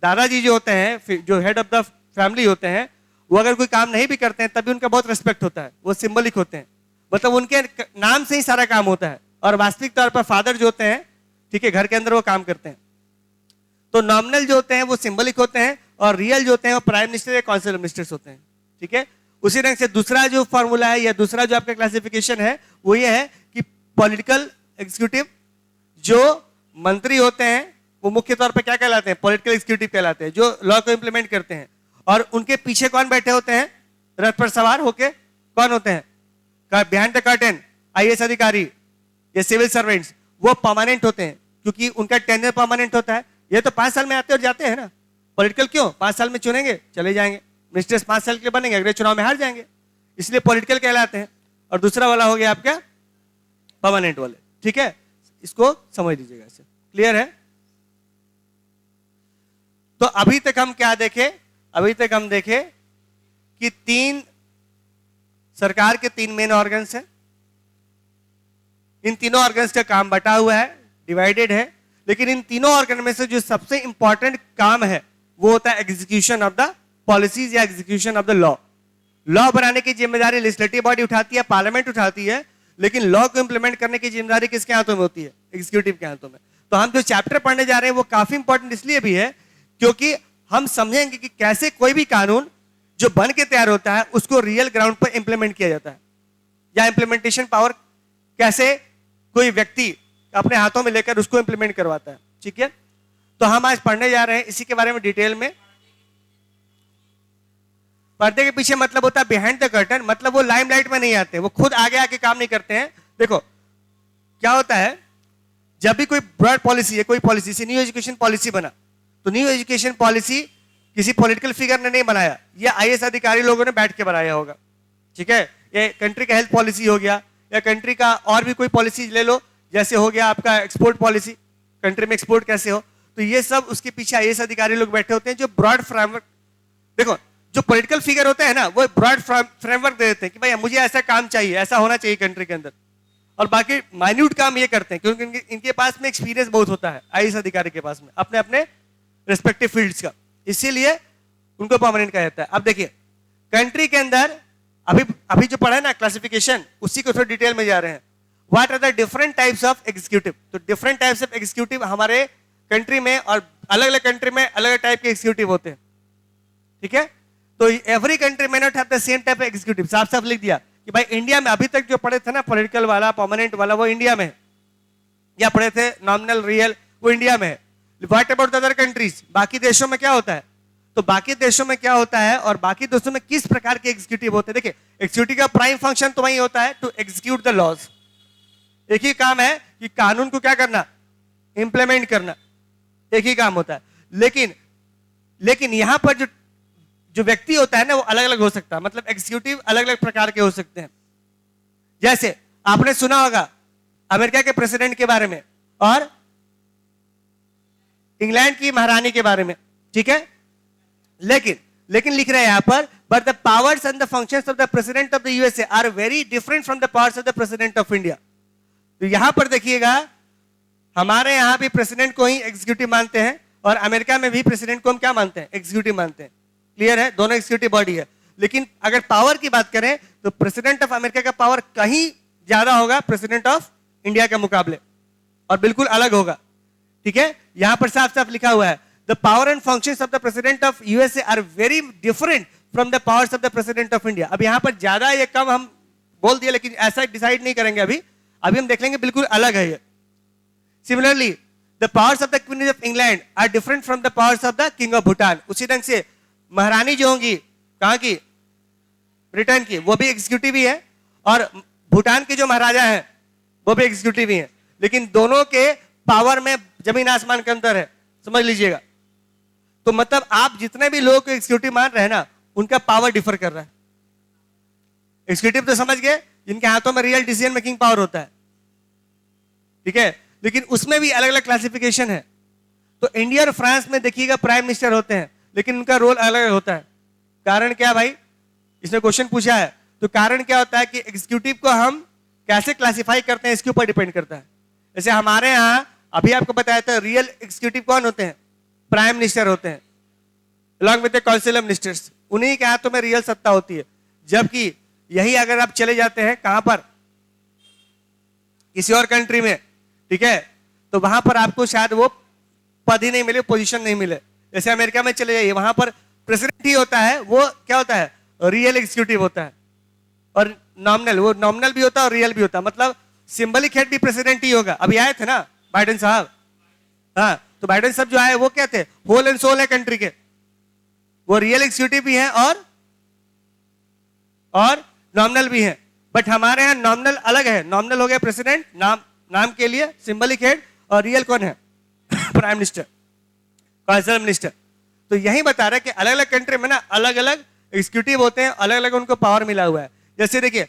दादाजी जो होते हैं, जो हेड ऑफ द फैमिली होते हैं, वो अगर कोई काम नहीं भी करते हैं तभी उनका बहुत रिस्पेक्ट होता है, वो सिंबलिक होते हैं, मतलब उनके नाम से ही सारा काम होता है। और वास्तविक तौर पर फादर जो होते हैं, ठीक है, घर के अंदर वो काम करते हैं। तो नॉमिनल जो होते हैं वो सिंबलिक होते हैं, और रियल जो होते हैं वो प्राइम मिनिस्टर या काउंसिल ऑफ मिनिस्टर्स होते हैं। ठीक है, उसी ढंग से दूसरा जो फॉर्मूला है या दूसरा जो आपका क्लासिफिकेशन है वो ये है कि पॉलिटिकल एग्जीक्यूटिव, जो मंत्री होते हैं वो मुख्य तौर पर क्या कहलाते हैं, पॉलिटिकल एग्जीक्यूटिव कहलाते हैं, जो लॉ को इंप्लीमेंट करते हैं। और उनके पीछे कौन बैठे होते हैं, रथ पर सवार होके, कौन होते हैं, बिहाइंड द कर्टेन, आईएएस अधिकारी या सिविल सर्वेंट्स, वो परमानेंट होते हैं, क्योंकि उनका टेन्योर परमानेंट होता है। ये तो 5 साल में आते और जाते हैं ना, पॉलिटिकल क्यों, 5 साल में चुनेंगे चले जाएंगे, मिनिस्टर्स 5 साल के लिए बनेंगे, अगले चुनाव में हार जाएंगे, इसलिए पॉलिटिकल कहलाते हैं। और दूसरा वाला हो गया आपका परमानेंट वाले। ठीक है, इसको समझ लीजिएगा, ऐसे क्लियर है। तो अभी तक हम क्या देखे, अभी तक हम देखे कि 3 सरकार के 3 मेन ऑर्गन्स हैं। इन तीनों ऑर्गन्स का काम बटा हुआ है, डिवाइडेड है, लेकिन इन तीनों ऑर्गन में से जो सबसे इंपॉर्टेंट काम है वो होता है एग्जीक्यूशन ऑफ द पॉलिसीज या execution of the law. Law बनाने की जिम्मेदारी लेजिस्लेटिव बॉडी उठाती है, पार्लियामेंट उठाती है, लेकिन लॉ को इंप्लीमेंट करने की जिम्मेदारी किसके हाथों में होती है, एग्जीक्यूटिव के हाथों में। तो हम जो चैप्टर पढ़ने जा रहे हैं वो काफी इंपॉर्टेंट इसलिए भी है क्योंकि हम समझेंगे कि कैसे कोई भी कानून जो बन के तैयार होता है उसको रियल ग्राउंड पर इंप्लीमेंट किया जाता है, या इंप्लीमेंटेशन पावर कैसे कोई व्यक्ति अपने हाथों में लेकर उसको इंप्लीमेंट करवाता है। ठीक है, तो हम आज पढ़ने जा रहे हैं इसी के बारे में डिटेल में। पर्दे के पीछे मतलब होता है बिहाइंड द कर्टन, मतलब वो लाइमलाइट में नहीं आते, वो खुद आगे आके काम नहीं करते हैं। देखो क्या होता है, जब भी कोई ब्रॉड पॉलिसी है, कोई पॉलिसी से न्यू एजुकेशन पॉलिसी बना, तो न्यू एजुकेशन पॉलिसी किसी पॉलिटिकल फिगर ने नहीं बनाया, या आईएएस अधिकारी लोगों ने बैठ के बनाया होगा। ठीक है, ये कंट्री का हेल्थ पॉलिसी हो गया, या कंट्री का और भी कोई पॉलिसी ले लो, जैसे हो गया आपका एक्सपोर्ट पॉलिसी, कंट्री में एक्सपोर्ट कैसे हो, तो ये सब उसके पीछे आईएएस अधिकारी लोग बैठे होते हैं जो ब्रॉड फ्रेमवर्क, देखो जो पॉलिटिकल फिगर होता है ना वो ब्रॉड फ्रेमवर्क दे देते हैं कि भाई मुझे ऐसा काम चाहिए, ऐसा होना चाहिए कंट्री के अंदर, और बाकी माइन्यूट काम ये करते हैं क्योंकि इनके पास में एक्सपीरियंस बहुत होता है आईएएस अधिकारी के पास में अपने अपने रिस्पेक्टिव फील्ड्स का, इसीलिए उनको परमानेंट कहा जाता है। अब देखिए कंट्री के अंदर अभी जो पढ़ा है ना क्लासिफिकेशन, उसी को थोड़ा डिटेल में जा रहे हैं। What are the different types of executive, तो डिफरेंट टाइप्स ऑफ एग्जीक्यूटिव हमारे कंट्री में और अलग अलग कंट्री में अलग अलग टाइप के एग्जीक्यूटिव होते हैं। ठीक है, तो एवरी कंट्री में not have the same type of executive, साफ साफ लिख दिया कि भाई इंडिया में अभी तक जो पढ़े थे ना पॉलिटिकल वाला परमानेंट वाला वो इंडिया में है, या पढ़े थे नॉमिनल रियल वो इंडिया में है। What about the other countries, बाकी देशों में क्या होता है, तो बाकी देशों में क्या होता है और बाकी देशों में किस प्रकार के एग्जीक्यूटिव होते हैं। देखिए एग्जीक्यूटिव का प्राइम फंक्शन तो वही होता है टू एग्जीक्यूट द लॉज, एक ही काम है कि कानून को क्या करना, इंप्लीमेंट करना, एक ही काम होता है। लेकिन यहां पर जो व्यक्ति होता है ना वो अलग अलग हो सकता है, मतलब एग्जीक्यूटिव अलग अलग प्रकार के हो सकते हैं। जैसे आपने सुना होगा अमेरिका के प्रेसिडेंट के बारे में और इंग्लैंड की महारानी के बारे में, ठीक है, लेकिन लिख रहे हैं यहां पर but the powers and the functions of the president of the USA are very different from the powers of the president of India. तो यहां पर देखिएगा हमारे यहां भी प्रेसिडेंट को ही एग्जीक्यूटिव मानते हैं और अमेरिका में भी प्रेसिडेंट को हम क्या मानते हैं, एग्जीक्यूटिव मानते हैं। क्लियर है, दोनों एग्जीक्यूटिव बॉडी है। लेकिन अगर पावर की बात करें तो प्रेसिडेंट ऑफ अमेरिका का पावर कहीं ज्यादा होगा प्रेसिडेंट ऑफ इंडिया के मुकाबले, और बिल्कुल अलग होगा। ठीक है, यहां पर साफ साफ लिखा हुआ है the power and functions of the president of USA are very different from the powers of the president of India. अब यहां पर ज्यादा या कम हम बोल दिए, लेकिन ऐसा डिसाइड नहीं करेंगे अभी हम देख लेंगे बिल्कुल अलग है ये। Similarly the powers of the queen of England are different from the powers of the king of Bhutan. उसी ढंग से महारानी जो होंगी कहां की, ब्रिटेन की, वो भी एग्जीक्यूटिव ही है, और भूटान के जो महाराजा हैं वो भी एग्जीक्यूटिव ही है, लेकिन दोनों के पावर में जमीन आसमान का अंतर है, समझ लीजिएगा। तो मतलब आप जितने भी लोगों को एग्जीक्यूटिव मान रहे हैं ना, उनका पावर डिफर कर रहा है। एग्जीक्यूटिव तो समझ गए, जिनके हाथों में रियल डिसीजन मेकिंग पावर होता है, ठीक है, लेकिन उसमें भी अलग अलग क्लासिफिकेशन है। तो इंडिया और फ्रांस में देखिएगा प्राइम मिनिस्टर होते हैं, लेकिन उनका रोल अलग होता है। कारण क्या भाई, इसने क्वेश्चन पूछा है, तो कारण क्या होता है कि एग्जीक्यूटिव को हम कैसे क्लासिफाई करते हैं इसके ऊपर डिपेंड करता है। जैसे हमारे यहां अभी आपको बताया था, रियल एग्जीक्यूटिव कौन होते हैं, प्राइम मिनिस्टर होते हैं, along with the council of ministers, उन्हीं के हाथों में रियल सत्ता होती है। जबकि यही अगर आप चले जाते हैं कहां पर, किसी और कंट्री में, ठीक है, तो वहां पर आपको शायद वो पद ही नहीं मिले, पोजीशन नहीं मिले। जैसे अमेरिका में चले जाइए, वहां पर प्रेसिडेंट ही होता है, वो क्या होता है, रियल एग्जीक्यूटिव होता है, और नॉमिनल, वो नॉमिनल भी होता है और रियल भी होता है, मतलब सिंबलिक हेड भी प्रेसिडेंट ही होगा। अभी आए थे ना बाइडेन साहब, हाँ, तो बाइडेन साहब जो आए वो क्या थे, होल एंड सोल है कंट्री के, वो रियल एग्जीक्यूटिव भी हैं और नॉमिनल भी हैं। बट हमारे यहाँ नॉमिनल अलग है, नॉमिनल हो गया प्रेसिडेंट, नाम के लिए सिंबलिक हेड, और रियल कौन है प्राइम मिनिस्टर, काउंसिल मिनिस्टर। तो यही बता रहा है कि अलग अलग कंट्री में ना अलग अलग एग्जीक्यूटिव होते हैं, अलग अलग उनको पावर मिला हुआ है। जैसे देखिए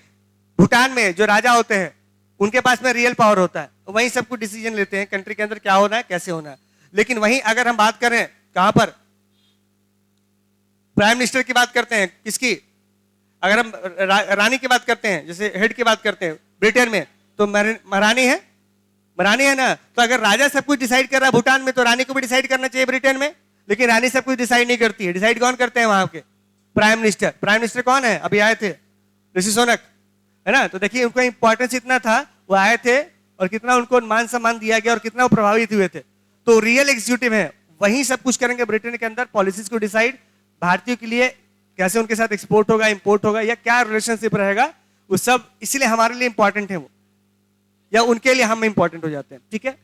भूटान में जो राजा होते हैं उनके पास में रियल पावर होता है, वही सब कुछ डिसीजन लेते हैं कंट्री के अंदर क्या होना है, कैसे होना है। लेकिन वहीं अगर हम बात करें कहां पर, प्राइम मिनिस्टर की बात करते हैं, किसकी, अगर हम रानी की बात करते हैं, जैसे हेड की बात करते हैं ब्रिटेन में, तो महारानी है ना। तो अगर राजा सब कुछ डिसाइड कर रहा है भूटान में, तो रानी को भी डिसाइड करना चाहिए ब्रिटेन में, लेकिन रानी सब कुछ डिसाइड नहीं करती है। डिसाइड कौन करते हैं वहां के, प्राइम मिनिस्टर। प्राइम मिनिस्टर कौन है, अभी आए थे ऋषि सुनक, है ना। तो देखिए उनका इंपॉर्टेंस इतना था, वो आए थे और कितना उनको मान सम्मान दिया गया और कितना वो प्रभावित हुए थे। तो रियल एग्जीक्यूटिव है, वही सब कुछ करेंगे ब्रिटेन के अंदर, पॉलिसीज को डिसाइड, भारतीयों के लिए कैसे उनके साथ एक्सपोर्ट होगा, इंपोर्ट होगा, या क्या रिलेशनशिप रहेगा, वो सब इसलिए हमारे लिए इंपॉर्टेंट है वो, या उनके लिए हम इंपॉर्टेंट हो जाते हैं, ठीक है।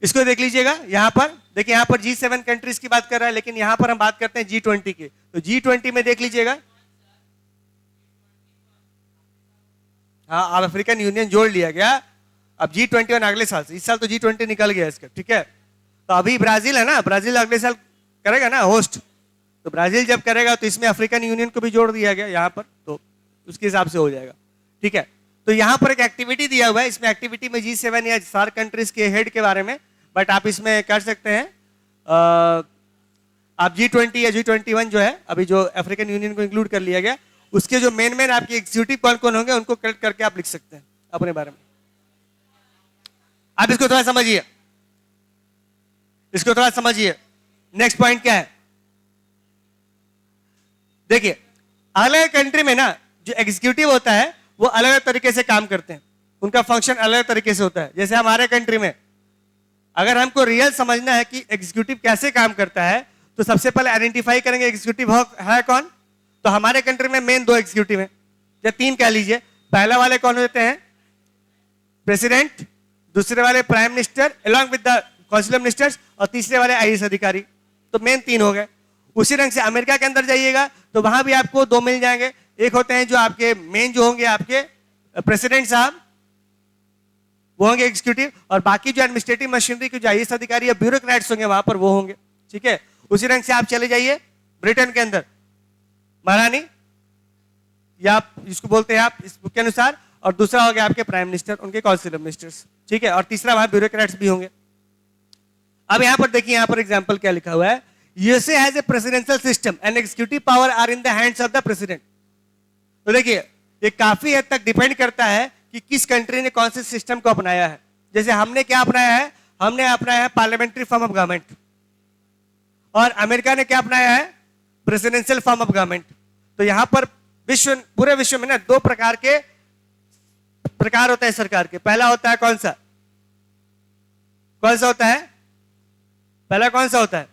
इसको देख लीजिएगा, यहां पर देखिए, यहां पर G7 कंट्रीज की बात कर रहा है, लेकिन यहां पर हम बात करते हैं G20 की। तो G20 में देख लीजिएगा, हाँ, अब अफ्रीकन यूनियन जोड़ लिया गया, अब G21 अगले साल से, इस साल तो G20 निकल गया इसका, ठीक है। तो अभी ब्राजील है ना, ब्राजील अगले साल करेगा ना होस्ट, तो ब्राजील जब करेगा तो इसमें अफ्रीकन यूनियन को भी जोड़ दिया गया यहाँ पर, तो उसके हिसाब से हो जाएगा, ठीक है। तो यहाँ पर एक एक्टिविटी दिया हुआ है, इसमें एक्टिविटी में G7 या सार्क कंट्रीज के हेड के बारे में, बट आप इसमें कर सकते हैं, आप G20 या G21 जो है, अभी जो अफ्रीकन यूनियन को इंक्लूड कर लिया गया, उसके जो मेन आपके एग्जीक्यूटिव कौन कौन होंगे उनको कलेक्ट करके आप लिख सकते हैं अपने बारे में। आप इसको थोड़ा समझिए, इसको थोड़ा समझिए। नेक्स्ट पॉइंट क्या है, देखिए अलग कंट्री में ना जो एग्जीक्यूटिव होता है वो अलग अलग तरीके से काम करते हैं, उनका फंक्शन अलग तरीके से होता है। जैसे हमारे कंट्री में अगर हमको रियल समझना है कि एग्जीक्यूटिव कैसे काम करता है, तो सबसे पहले आइडेंटिफाई करेंगे एग्जीक्यूटिव है कौन। तो हमारे कंट्री में मेन 2 एग्जीक्यूटिव हैं, या 3 कह लीजिए। पहला वाले कौन होते हैं, प्रेसिडेंट, दूसरे वाले prime minister along with the council of ministers, और तीसरे वाले आईएएस अधिकारी। तो मेन 3 हो गए। उसी ढंग से अमेरिका के अंदर जाइएगा तो वहां भी आपको 2 मिल जाएंगे। एक होते हैं जो आपके मेन जो होंगे आपके प्रेसिडेंट साहब, वो होंगे एग्जीक्यूटिव, और बाकी जो एडमिनिस्ट्रेटिव मशीनरी के जो आईएएस अधिकारी या ब्यूरोक्रेट्स होंगे वहां पर वो होंगे, ठीक है। उसी ढंग से आप चले जाइए ब्रिटेन के अंदर, महारानी या आप जिसको बोलते हैं आप इस बुक के अनुसार, और दूसरा हो गया आपके प्राइम मिनिस्टर, उनके काउंसिल ऑफ मिनिस्टर्स, ठीक है, और तीसरा वहां ब्यूरोक्रेट्स भी होंगे। अब यहां पर देखिए, यहां पर एग्जांपल क्या लिखा हुआ है, USA has a presidential system and executive power are in the hands of the president। तो देखिए ये काफी हद तक डिपेंड करता है कि किस कंट्री ने कौन से सिस्टम को अपनाया है। जैसे हमने क्या अपनाया है, हमने अपनाया है पार्लियामेंट्री फॉर्म ऑफ गवर्नमेंट, और अमेरिका ने क्या अपनाया है, प्रेसिडेंशियल फॉर्म ऑफ गवर्नमेंट। तो यहां पर पूरे विश्व में ना 2 प्रकार होते हैं सरकार के। पहला होता है कौन सा होता है, पहला कौन सा होता है,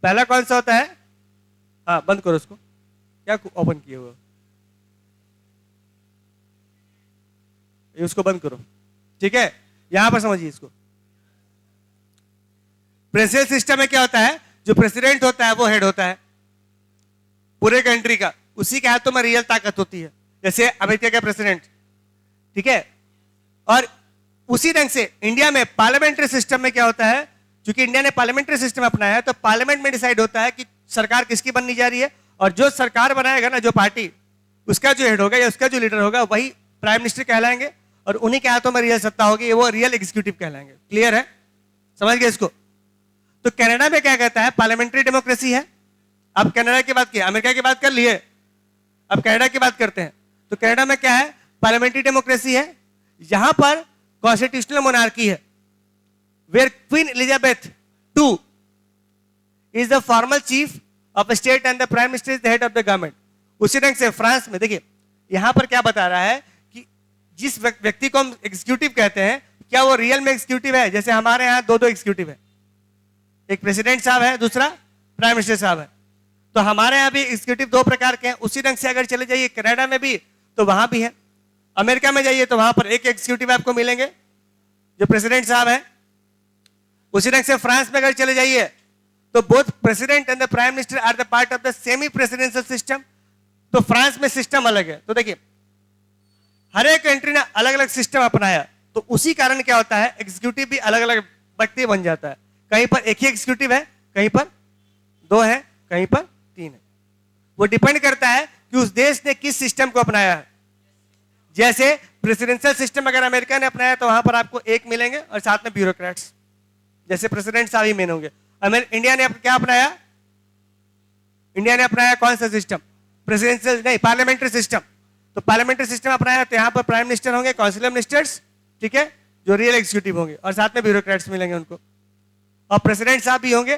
पहला कौन सा होता है, हाँ बंद करो उसको, क्या ओपन किए हुआ, उसको बंद करो, ठीक है। यहां पर समझिए इसको, प्रेसिडेंशियल सिस्टम में क्या होता है, जो प्रेसिडेंट होता है वो हेड होता है पूरे कंट्री का, उसी के हाथों में रियल ताकत होती है, जैसे अमेरिका का प्रेसिडेंट, ठीक है। और उसी ढंग से इंडिया में पार्लियामेंट्री सिस्टम में क्या होता है, क्योंकि इंडिया ने पार्लियामेंट्री सिस्टम अपनाया है, तो पार्लियामेंट में डिसाइड होता है कि सरकार किसकी बननी जा रही है, और जो सरकार बनाएगा ना, जो पार्टी, उसका जो हेड होगा या उसका जो लीडर होगा वही प्राइम मिनिस्टर कहलाएंगे, और उन्हीं के हाथों में रियल सत्ता होगी, वो रियल एग्जीक्यूटिव कहलाएंगे। क्लियर है, समझ गए इसको। तो कनाडा में क्या कहता है, पार्लियामेंट्री डेमोक्रेसी है। अब कनाडा की बात की, अमेरिका की बात कर लिए, अब कनाडा की बात करते हैं। तो कनाडा में क्या है, पार्लियामेंट्री डेमोक्रेसी है। यहां पर कॉन्स्टिट्यूशनल मोनार्की है, where queen Elizabeth II is the formal chief of state and the prime minister is the head of the government. उसी ढंग से फ्रांस में देखिए, यहां पर क्या बता रहा है कि जिस व्यक्ति को हम एग्जीक्यूटिव कहते हैं, क्या वो रियल में एग्जीक्यूटिव है। जैसे हमारे यहाँ दो एग्जीक्यूटिव है, एक प्रेसिडेंट साहब है, दूसरा प्राइम मिनिस्टर साहब है। तो हमारे यहाँ भी एग्जीक्यूटिव दो प्रकार के हैं। उसी ढंग से अगर चले जाइए कनाडा में भी, तो वहां भी है। अमेरिका में जाइए तो वहां पर एक एग्जीक्यूटिव आपको मिलेंगे जो प्रेसिडेंट साहब है। उसी ढंग से फ्रांस में अगर चले जाइए तो both president and the prime minister are the part of the semi presidential system. तो फ्रांस में सिस्टम अलग है। तो देखिए, हर एक कंट्री ने अलग अलग सिस्टम अपनाया, तो उसी कारण क्या होता है, एग्जीक्यूटिव भी अलग अलग व्यक्ति बन जाता है। कहीं पर एक ही एग्जीक्यूटिव है, कहीं पर दो है, कहीं पर तीन है। वो डिपेंड करता है कि उस देश ने किस सिस्टम को अपनाया है। जैसे प्रेसिडेंशियल सिस्टम अगर अमेरिका ने अपनाया तो वहां पर आपको एक मिलेंगे और साथ में ब्यूरोक्रेट्स, जैसे प्रेसिडेंट साहब ही मेन होंगे। इंडिया ने क्या अपनाया, इंडिया ने अपनाया कौन सा सिस्टम, प्रेसिडेंशियल नहीं, पार्लियामेंट्री सिस्टम। तो पार्लियामेंट्री सिस्टम अपनाया तो यहाँ पर प्राइम मिनिस्टर होंगे, काउंसिल मिनिस्टर्स, ठीक है, जो रियल एग्जीक्यूटिव होंगे, और साथ में ब्यूरोक्रेट्स मिलेंगे उनको। और प्रेसिडेंट साहब भी होंगे,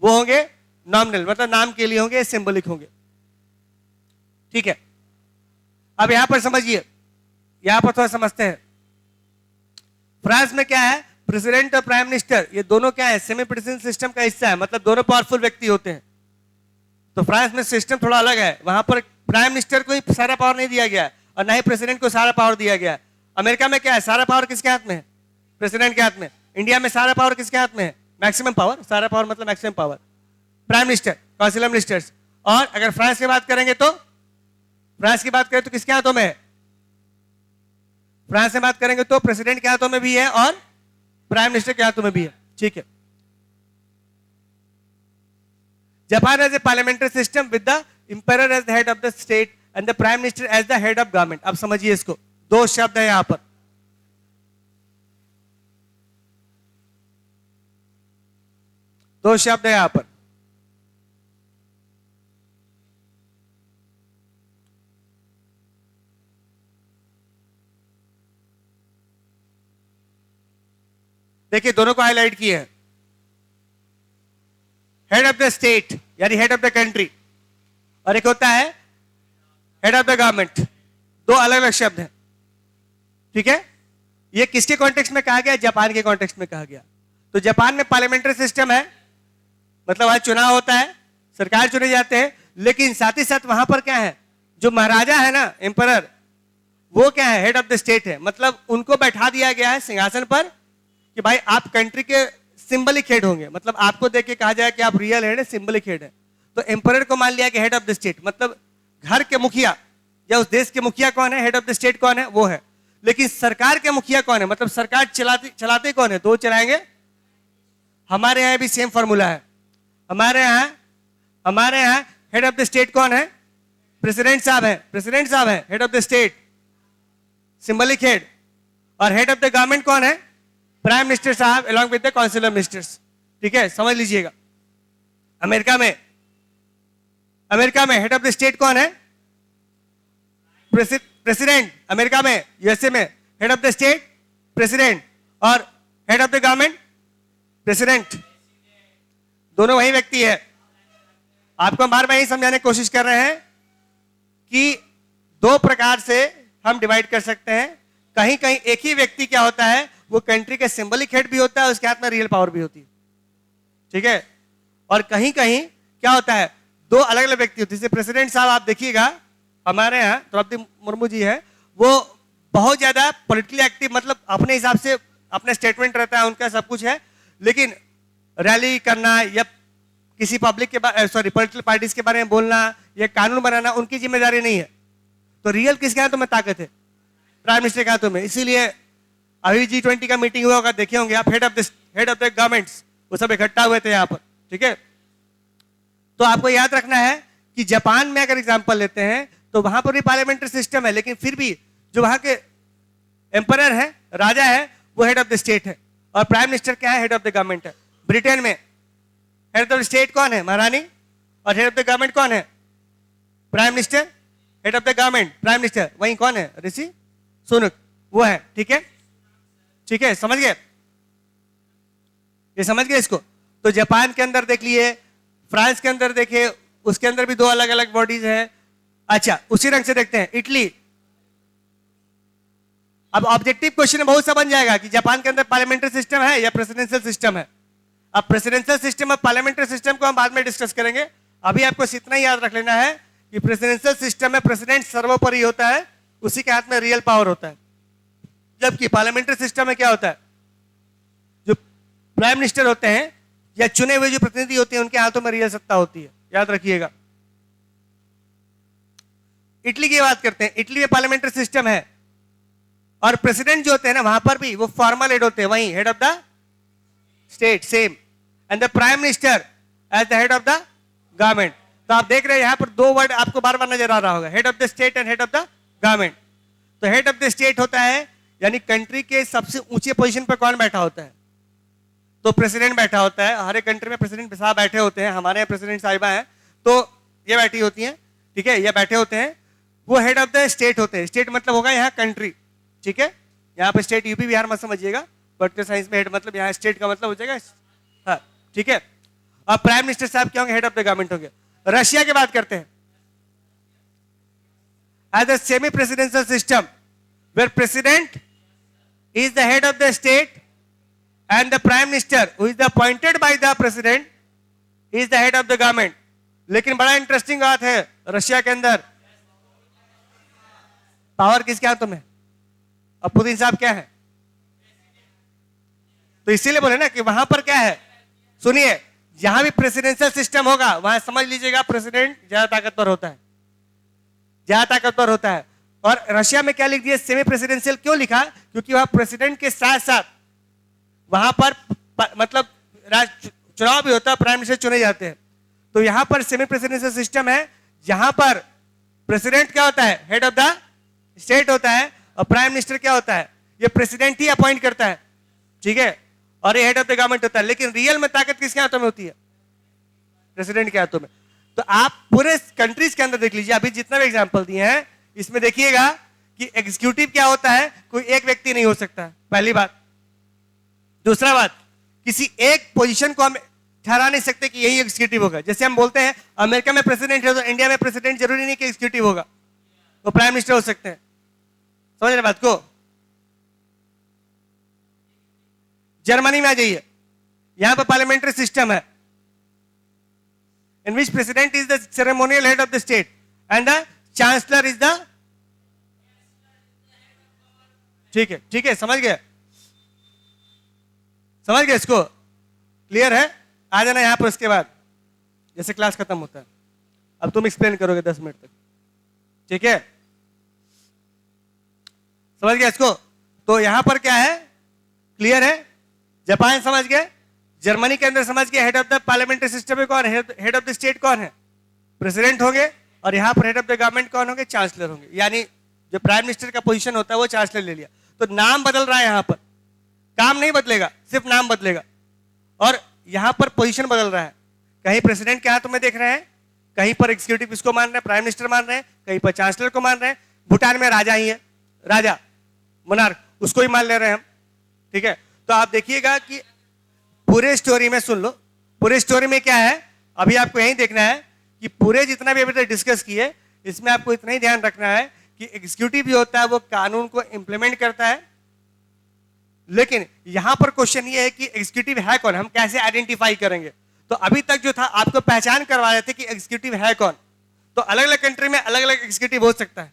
वो होंगे नॉमिनल, मतलब नाम के लिए होंगे, सिंबलिक होंगे, ठीक है। अब यहां पर समझिए, यहां पर थोड़ा समझते हैं। फ्रांस में क्या है, प्रेसिडेंट और प्राइम मिनिस्टर ये दोनों क्या है, सेमी प्रेसिडेंशियल सिस्टम का हिस्सा है, मतलब दोनों पावरफुल व्यक्ति होते हैं। तो फ्रांस में सिस्टम थोड़ा अलग है, वहां पर प्राइम मिनिस्टर को ही सारा पावर नहीं दिया गया है और ना ही प्रेसिडेंट को सारा पावर दिया गया है। अमेरिका में क्या है, सारा पावर किसके हाथ में है, प्रेसिडेंट के हाथ में। इंडिया में सारा पावर किसके हाथ में है, मैक्सिमम पावर, सारा पावर मतलब maximum power prime minister, council ministers. और अगर फ्रांस की बात करेंगे तो, फ्रांस की बात करें तो किसके हाथों में है, फ्रांस से बात करेंगे तो प्रेसिडेंट के हाथों में भी है और प्राइम मिनिस्टर के हाथों में भी है, ठीक है। Japan has a parliamentary system with the emperor as the head of the state and the prime minister as the head of government. अब समझिए इसको, दो शब्द है यहां पर, दो शब्द है यहां पर। देखिए दोनों को हाईलाइट किए हैं, हेड ऑफ द स्टेट यानी हेड ऑफ द कंट्री, और एक होता है हेड ऑफ द गवर्नमेंट। दो अलग अलग शब्द हैं, ठीक है। ये किसके कॉन्टेक्स्ट में कहा गया, जापान के कॉन्टेक्स्ट में कहा गया। तो जापान में पार्लियामेंट्री सिस्टम है, मतलब वहां चुनाव होता है, सरकार चुने जाते हैं, लेकिन साथ ही साथ वहां पर क्या है, जो महाराजा है ना, एम्परर, वो क्या है, हेड ऑफ द स्टेट है। मतलब उनको बैठा दिया गया है सिंहासन पर कि भाई आप कंट्री के सिंबलिक हेड होंगे, मतलब आपको देख के कहा जाए कि आप रियल हेड है, सिंबलिक हेड है। तो एम्परर को मान लिया कि हेड ऑफ द स्टेट, मतलब घर के मुखिया या उस देश के मुखिया कौन है, हेड ऑफ द स्टेट कौन है, वो है। लेकिन सरकार के मुखिया कौन है, मतलब सरकार चलाते कौन है, दो चलाएंगे। हमारे यहाँ भी सेम फॉर्मूला है, हमारे यहाँ हेड ऑफ द स्टेट कौन है, प्रेसिडेंट साहब है, प्रेसिडेंट साहब है head of the state, symbolic head. और हेड ऑफ द गवर्नमेंट कौन है, प्राइम मिनिस्टर साहब along with the council of ministers, ठीक है, समझ लीजिएगा। अमेरिका में हेड ऑफ द स्टेट कौन है, प्रेसिडेंट। अमेरिका में, यूएसए में head of the state president और head of the government president, दोनों वही व्यक्ति है। आपको बार बार यही समझाने की कोशिश कर रहे हैं कि दो प्रकार से हम डिवाइड कर सकते हैं। कहीं कहीं एक ही व्यक्ति क्या होता है, वो कंट्री के सिंबलिक हेड भी होता है, उसके हाथ में रियल पावर भी होती है, ठीक है। और कहीं कहीं क्या होता है, दो अलग अलग व्यक्ति होते हैं। जैसे प्रेसिडेंट साहब आप देखिएगा, हमारे यहाँ द्रौपदी मुर्मू जी है, वो बहुत ज्यादा पॉलिटिकली एक्टिव, मतलब अपने हिसाब से अपना स्टेटमेंट रहता है, उनका सब कुछ है। लेकिन रैली करना या किसी पब्लिक के पॉलिटिकल पार्टीज के बारे में बोलना या कानून बनाना उनकी जिम्मेदारी नहीं है। तो रियल किसके हाथों में ताकत है? प्राइम मिनिस्टर के हाथों में। इसीलिए अभी G20 का मीटिंग हुआ होगा, देखे होंगे आप, हेड ऑफ द गवर्नमेंट्स वो सब इकट्ठा हुए थे यहाँ पर, ठीक है। तो आपको याद रखना है कि जापान में अगर एग्जांपल लेते हैं तो वहां पर भी पार्लियामेंट्री सिस्टम है, लेकिन फिर भी जो वहां के एम्परर है, राजा है, वो हेड ऑफ द स्टेट है, और प्राइम मिनिस्टर क्या है? हेड ऑफ द गवर्नमेंट है। ब्रिटेन में हेड ऑफ द स्टेट कौन है? महारानी, और हेड ऑफ द गवर्नमेंट कौन है? Prime minister. Head of the government prime minister, वहीं कौन है? ऋषि सुनक, वो है, ठीक है, ठीक है, समझ गए? ये समझ गए इसको? तो जापान के अंदर देख लिए, फ्रांस के अंदर देखिए, उसके अंदर भी दो अलग अलग बॉडीज हैं। अच्छा, उसी रंग से देखते हैं इटली। अब ऑब्जेक्टिव क्वेश्चन बहुत सा बन जाएगा कि जापान के अंदर पार्लियामेंट्री सिस्टम है या प्रेसिडेंशियल सिस्टम है। अब प्रेसिडेंशियल सिस्टम और पार्लियामेंट्री सिस्टम को हम बाद में डिस्कस करेंगे। अभी आपको इतना ही याद रख लेना है कि प्रेसिडेंशियल सिस्टम में प्रेसिडेंट सर्वोपरि होता है, उसी के हाथ में रियल पावर होता है। जबकि पार्लियामेंट्री सिस्टम में क्या होता है? जो प्राइम मिनिस्टर होते हैं या चुने हुए जो प्रतिनिधि होते हैं, उनके हाथों में रियल सत्ता होती है, याद रखिएगा। इटली की बात करते हैं, इटली में पार्लियामेंट्री सिस्टम है, और प्रेसिडेंट जो होते हैं ना, वहां पर भी वो फॉर्मल हेड होते हैं, वहीं head of the state same, and the prime minister as the head of the government. तो आप देख रहे हैं यहां पर दो वर्ड आपको बार बार नजर आ रहा होगा, head of the state and head of the government. तो हेड ऑफ द स्टेट होता है, यानी कंट्री के सबसे ऊंचे पोजीशन पर कौन बैठा होता है? तो प्रेसिडेंट बैठा होता है। हर एक कंट्री में प्रेसिडेंट साहब बैठे होते हैं, हमारे यहाँ प्रेसिडेंट साहिबा हैं, तो ये बैठी होती हैं, ठीक है, ये बैठे होते हैं, वो हेड ऑफ द स्टेट होते हैं। स्टेट मतलब होगा यहाँ कंट्री, ठीक है, यहाँ पे स्टेट यूपी बिहार मत समझिएगा, पॉलिटिकल साइंस में हेड मतलब यहाँ स्टेट का मतलब हो जाएगा, हाँ, ठीक है। अब प्राइम मिनिस्टर साहब क्या होंगे? हेड ऑफ द गवर्नमेंट होंगे। रशिया की बात करते हैं, as a semi presidential system where president is the head of the state and the prime minister who is appointed by the president is the head of the government। लेकिन बड़ा interesting बात है, Russia के अंदर power किसके हाथों में? अब पुतिन साहब क्या है? तो इसीलिए बोले ना कि वहां पर क्या है, सुनिए, जहां भी प्रेसिडेंशियल सिस्टम होगा वहां समझ लीजिएगा प्रेसिडेंट ज्यादा ताकतवर होता है, ज्यादा ताकतवर होता है। और रशिया में क्या लिख दिया? Semi presidential. क्यों लिखा? क्योंकि वहां प्रेसिडेंट के साथ साथ वहां पर मतलब चुनाव भी होता है, प्राइम मिनिस्टर चुने जाते हैं। तो यहां पर सेमी प्रेसिडेंशियल सिस्टम है, जहां पर प्रेसिडेंट क्या होता है? हेड ऑफ द स्टेट होता है, और प्राइम मिनिस्टर क्या होता है? ये प्रेसिडेंट ही अपॉइंट करता है, ठीक है, और ये हेड ऑफ द गवर्नमेंट होता है। लेकिन रियल में ताकत किसके हाथों में होती है? प्रेसिडेंट के हाथों में। तो आप पूरे कंट्रीज के अंदर देख लीजिए, अभी जितना भी एग्जाम्पल दिए हैं इसमें देखिएगा कि एग्जीक्यूटिव क्या होता है, कोई एक व्यक्ति नहीं हो सकता, पहली बात। दूसरा बात, किसी एक पोजीशन को हम ठहरा नहीं सकते कि यही एग्जीक्यूटिव होगा। जैसे हम बोलते हैं अमेरिका में प्रेसिडेंट है तो इंडिया में प्रेसिडेंट जरूरी नहीं कि एग्जीक्यूटिव होगा, वो प्राइम मिनिस्टर हो सकते हैं। समझ रहे बात को? जर्मनी में आ जाइए, यहां पर पार्लियामेंट्री सिस्टम है, in which president is the ceremonial head of the state and the chancellor is the, ठीक है, ठीक है, समझ गए? समझ गए इसको? क्लियर है? आ जाना यहां पर उसके बाद, जैसे क्लास खत्म होता है। अब तुम एक्सप्लेन करोगे 10 मिनट तक, ठीक है? समझ गया इसको? तो यहां पर क्या है? क्लियर है? जापान समझ गए, जर्मनी के अंदर समझ गए, head of the parliamentary system में कौन है? हेड ऑफ द स्टेट कौन है? प्रेसिडेंट होंगे, और यहां पर हेड ऑफ द गवर्नमेंट कौन होंगे? चांसलर होंगे। यानी जो प्राइम मिनिस्टर का पोजीशन होता है वो चांसलर ले लिया। तो नाम बदल रहा है, यहां पर काम नहीं बदलेगा, सिर्फ नाम बदलेगा, और यहां पर पोजीशन बदल रहा है। कहीं प्रेसिडेंट के हाथों में देख रहे हैं, कहीं पर एग्जीक्यूटिव किसको मान रहे हैं? प्राइम मिनिस्टर मान रहे हैं, कहीं पर चांसलर को मान रहे हैं। भूटान में राजा ही है, राजा मोनार्क, उसको ही मान ले रहे हैं हम, ठीक है। तो आप देखिएगा कि पूरे स्टोरी में सुन लो, पूरे स्टोरी में क्या है, अभी आपको यही देखना है कि पूरे जितना भी अभी तक डिस्कस किए, इसमें आपको इतना ही ध्यान रखना है कि एग्जीक्यूटिव जो होता है वो कानून को इंप्लीमेंट करता है। लेकिन यहां पर क्वेश्चन ये है कि एग्जीक्यूटिव है कौन, हम कैसे आइडेंटिफाई करेंगे? तो अभी तक जो था आपको पहचान करवा रहे थे कि एग्जीक्यूटिव है कौन। तो अलग अलग कंट्री में अलग अलग एग्जीक्यूटिव हो सकता है,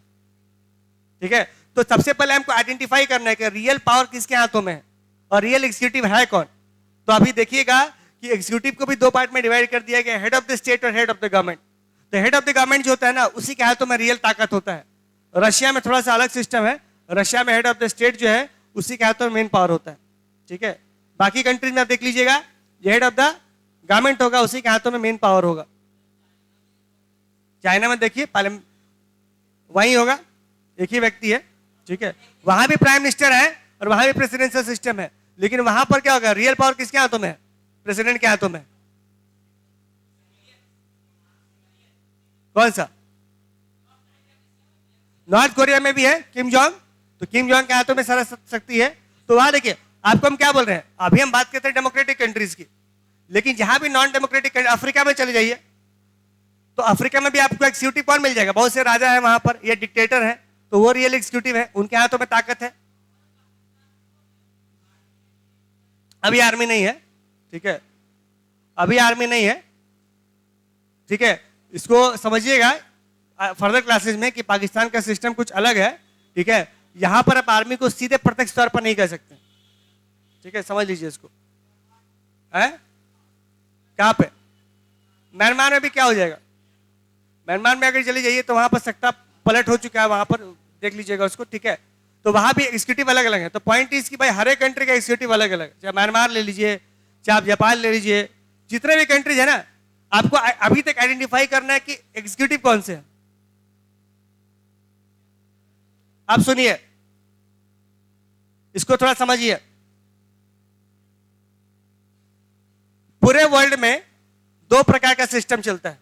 ठीक है। तो सबसे पहले हमको आइडेंटिफाई करना है कि रियल पावर किसके हाथों में है और रियल एग्जीक्यूटिव है कौन। तो अभी देखिएगा कि एग्जीक्यूटिव को भी दो पार्ट में डिवाइड कर दिया गया, हेड ऑफ द स्टेट और हेड ऑफ द गवर्नमेंट। तो हेड ऑफ द गवर्नमेंट जो होता है ना, उसी के हाथों में रियल ताकत होता है। रशिया में थोड़ा सा अलग सिस्टम है, रशिया में हेड ऑफ द स्टेट जो है उसी के हाथों में मेन पावर होता है, ठीक है। बाकी कंट्रीज में आप देख लीजिएगा, जो हेड ऑफ द गवर्नमेंट होगा उसी के हाथों में मेन पावर होगा। चाइना में देखिए वही होगा, एक ही व्यक्ति है, ठीक है। वहां भी प्राइम मिनिस्टर है और वहां भी प्रेसिडेंशियल सिस्टम है, लेकिन वहां पर क्या होगा, रियल पावर किसके हाथों में है? प्रेसिडेंट के हाथों में। कौन सा? नॉर्थ कोरिया में भी है किम जोंग, तो किम जोंग के हाथों में सारा शक्ति है। तो वहां देखिए, आपको हम क्या बोल रहे हैं, अभी हम बात करते हैं डेमोक्रेटिक कंट्रीज की, लेकिन जहां भी नॉन डेमोक्रेटिक, अफ्रीका में चले जाइए, तो अफ्रीका में भी आपको एग्जीक्यूटिव कौन मिल जाएगा? बहुत से राजा है वहां पर, ये डिक्टेटर है, तो वो रियल एग्जीक्यूटिव है, उनके हाथों में ताकत है। अभी आर्मी नहीं है, ठीक है, अभी आर्मी नहीं है, ठीक है। इसको समझिएगा फर्दर क्लासेस में कि पाकिस्तान का सिस्टम कुछ अलग है, ठीक है। यहां पर आप आर्मी को सीधे प्रत्यक्ष तौर पर नहीं कह सकते, ठीक है, समझ लीजिए इसको। है कहां पे? म्यांमार में भी क्या हो जाएगा, म्यांमार में अगर चले जाइए तो वहां पर सत्ता पलट हो चुका है, वहां पर देख लीजिएगा उसको, ठीक है। तो वहां भी एग्जीक्यूटिव अलग अलग है। तो पॉइंट इज कि भाई हर एक कंट्री का एग्जीक्यूटिव अलग अलग, चाहे म्यांमार ले लीजिए, चाहे आप जापान ले लीजिए, जितने भी कंट्रीज है ना, आपको अभी तक आइडेंटिफाई करना है कि एग्जीक्यूटिव कौन से है। आप सुनिए, इसको थोड़ा समझिए। पूरे वर्ल्ड में दो प्रकार का सिस्टम चलता है,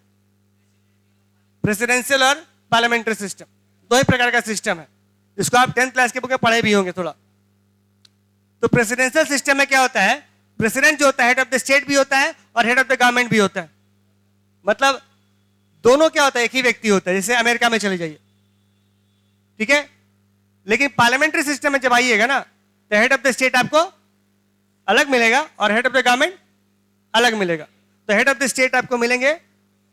प्रेसिडेंशियल और पार्लियामेंट्री सिस्टम। दो ही प्रकार का सिस्टम है, इसको आप 10th क्लास के बुक में पढ़े भी होंगे थोड़ा। तो प्रेसिडेंशियल सिस्टम में क्या होता है, प्रेसिडेंट जो होता है हेड ऑफ द स्टेट भी होता है और हेड ऑफ द गवर्नमेंट भी होता है। मतलब दोनों क्या होता है, एक ही व्यक्ति होता है। जैसे अमेरिका में चले जाइए, ठीक है। लेकिन पार्लियामेंट्री सिस्टम में जब आइएगा ना, तो हेड ऑफ द स्टेट आपको अलग मिलेगा और हेड ऑफ द गवर्नमेंट अलग मिलेगा। तो हेड ऑफ द स्टेट आपको मिलेंगे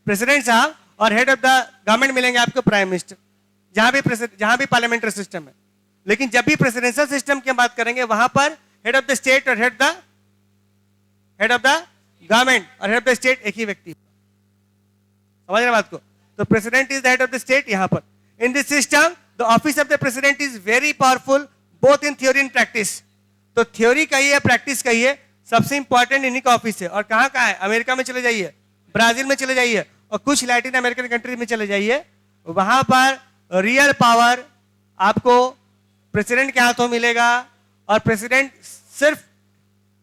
प्रेसिडेंट साहब और हेड ऑफ द गवर्नमेंट मिलेंगे आपको प्राइम मिनिस्टर, जहां भी पार्लियामेंट्री सिस्टम है। लेकिन जब भी प्रेसिडेंशियल सिस्टम की बात करेंगे, वहां पर हेड ऑफ द स्टेट और हेड ऑफ द गवर्नमेंट और हेड ऑफ द स्टेट एक ही व्यक्ति। समझ रहे बात को? तो president is the head of the state. यहां पर in this system the office of the president is very powerful both in theory and practice. तो थ्योरी कहिए, प्रैक्टिस कहिए, सबसे इंपॉर्टेंट इन्हीं का ऑफिस है। और कहां कहां है? अमेरिका में चले जाइए, ब्राजील में चले जाइए और कुछ लैटिन अमेरिकन कंट्रीज में चले जाइए, वहां पर रियल पावर आपको प्रेसिडेंट के हाथों मिलेगा। और प्रेसिडेंट सिर्फ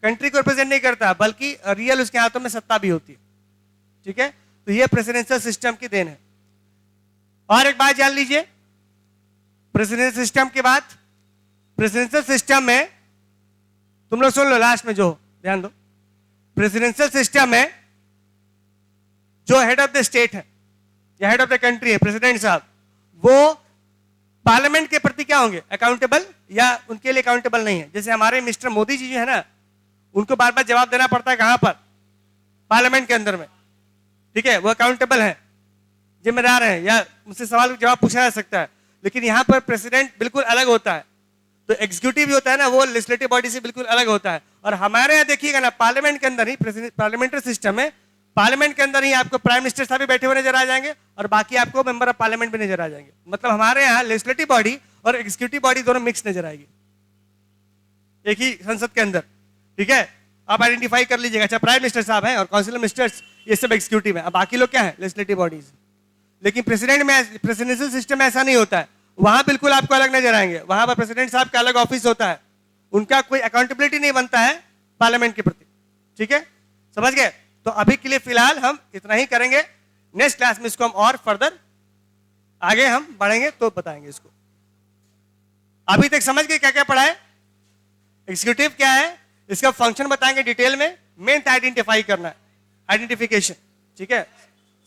कंट्री को रिप्रेजेंट नहीं करता, बल्कि रियल उसके हाथों में सत्ता भी होती है, ठीक है। तो ये प्रेसिडेंशियल सिस्टम की देन है। और एक बात जान लीजिए, प्रेसिडेंशियल सिस्टम के बाद, प्रेसिडेंशियल सिस्टम में तुम लोग सुन लो, लास्ट में जो ध्यान दो, प्रेसिडेंशियल सिस्टम में जो हेड ऑफ द स्टेट है या हेड ऑफ द कंट्री है, प्रेसिडेंट साहब, वो पार्लियामेंट के प्रति क्या होंगे, अकाउंटेबल, या उनके लिए अकाउंटेबल नहीं है। जैसे हमारे मिस्टर मोदी जी जो है ना, उनको बार बार जवाब देना पड़ता है, कहां पर? पार्लियामेंट के अंदर में, ठीक है। वो अकाउंटेबल है, जिम्मेदार है, या उनसे सवाल जवाब पूछा जा सकता है। लेकिन यहां पर प्रेसिडेंट बिल्कुल अलग होता है। तो एग्जीक्यूटिव जो होता है ना, वो लेजिस्लेटिव बॉडी से बिल्कुल अलग होता है। और हमारे यहाँ देखिएगा ना, पार्लियामेंट के अंदर ही, पार्लियामेंट्री सिस्टम में, पार्लियामेंट के अंदर ही आपको प्राइम मिनिस्टर साहब भी बैठे हुए नजर आ जाएंगे और बाकी आपको मेंबर ऑफ पार्लियामेंट भी नजर आ जाएंगे। मतलब हमारे यहाँ लेजिस्लेटिव बॉडी और एग्जीक्यूटिव बॉडी दोनों मिक्स नजर आएगी एक ही संसद के अंदर, ठीक है। आप आइडेंटिफाई कर लीजिएगा, अच्छा प्राइम मिनिस्टर साहब हैं और काउंसिल मिनिस्टर्स, ये सब एग्जीक्यूटिव है। अब बाकी लोग क्या है? Legislative bodies. लेकिन प्रेसिडेंट में, प्रेसिडेंशियल सिस्टम में ऐसा नहीं होता है। वहां बिल्कुल आपको अलग नजर आएंगे। वहां पर प्रेसिडेंट साहब का अलग ऑफिस होता है, उनका कोई अकाउंटेबिलिटी नहीं बनता है पार्लियामेंट के प्रति, ठीक है, समझ गए? तो अभी के लिए फिलहाल हम इतना ही करेंगे। नेक्स्ट क्लास में इसको हम और फर्दर आगे हम बढ़ेंगे तो बताएंगे इसको। अभी तक समझ गए क्या क्या पढ़ा है? एग्जीक्यूटिव क्या है, इसका फंक्शन बताएंगे डिटेल में, मेन आइडेंटिफाई करना है, आइडेंटिफिकेशन, ठीक है,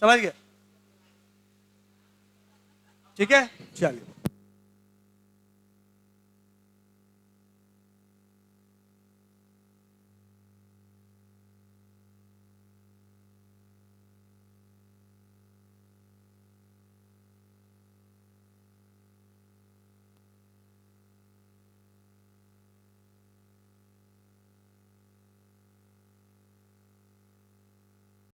समझ गए? ठीक है, चलिए।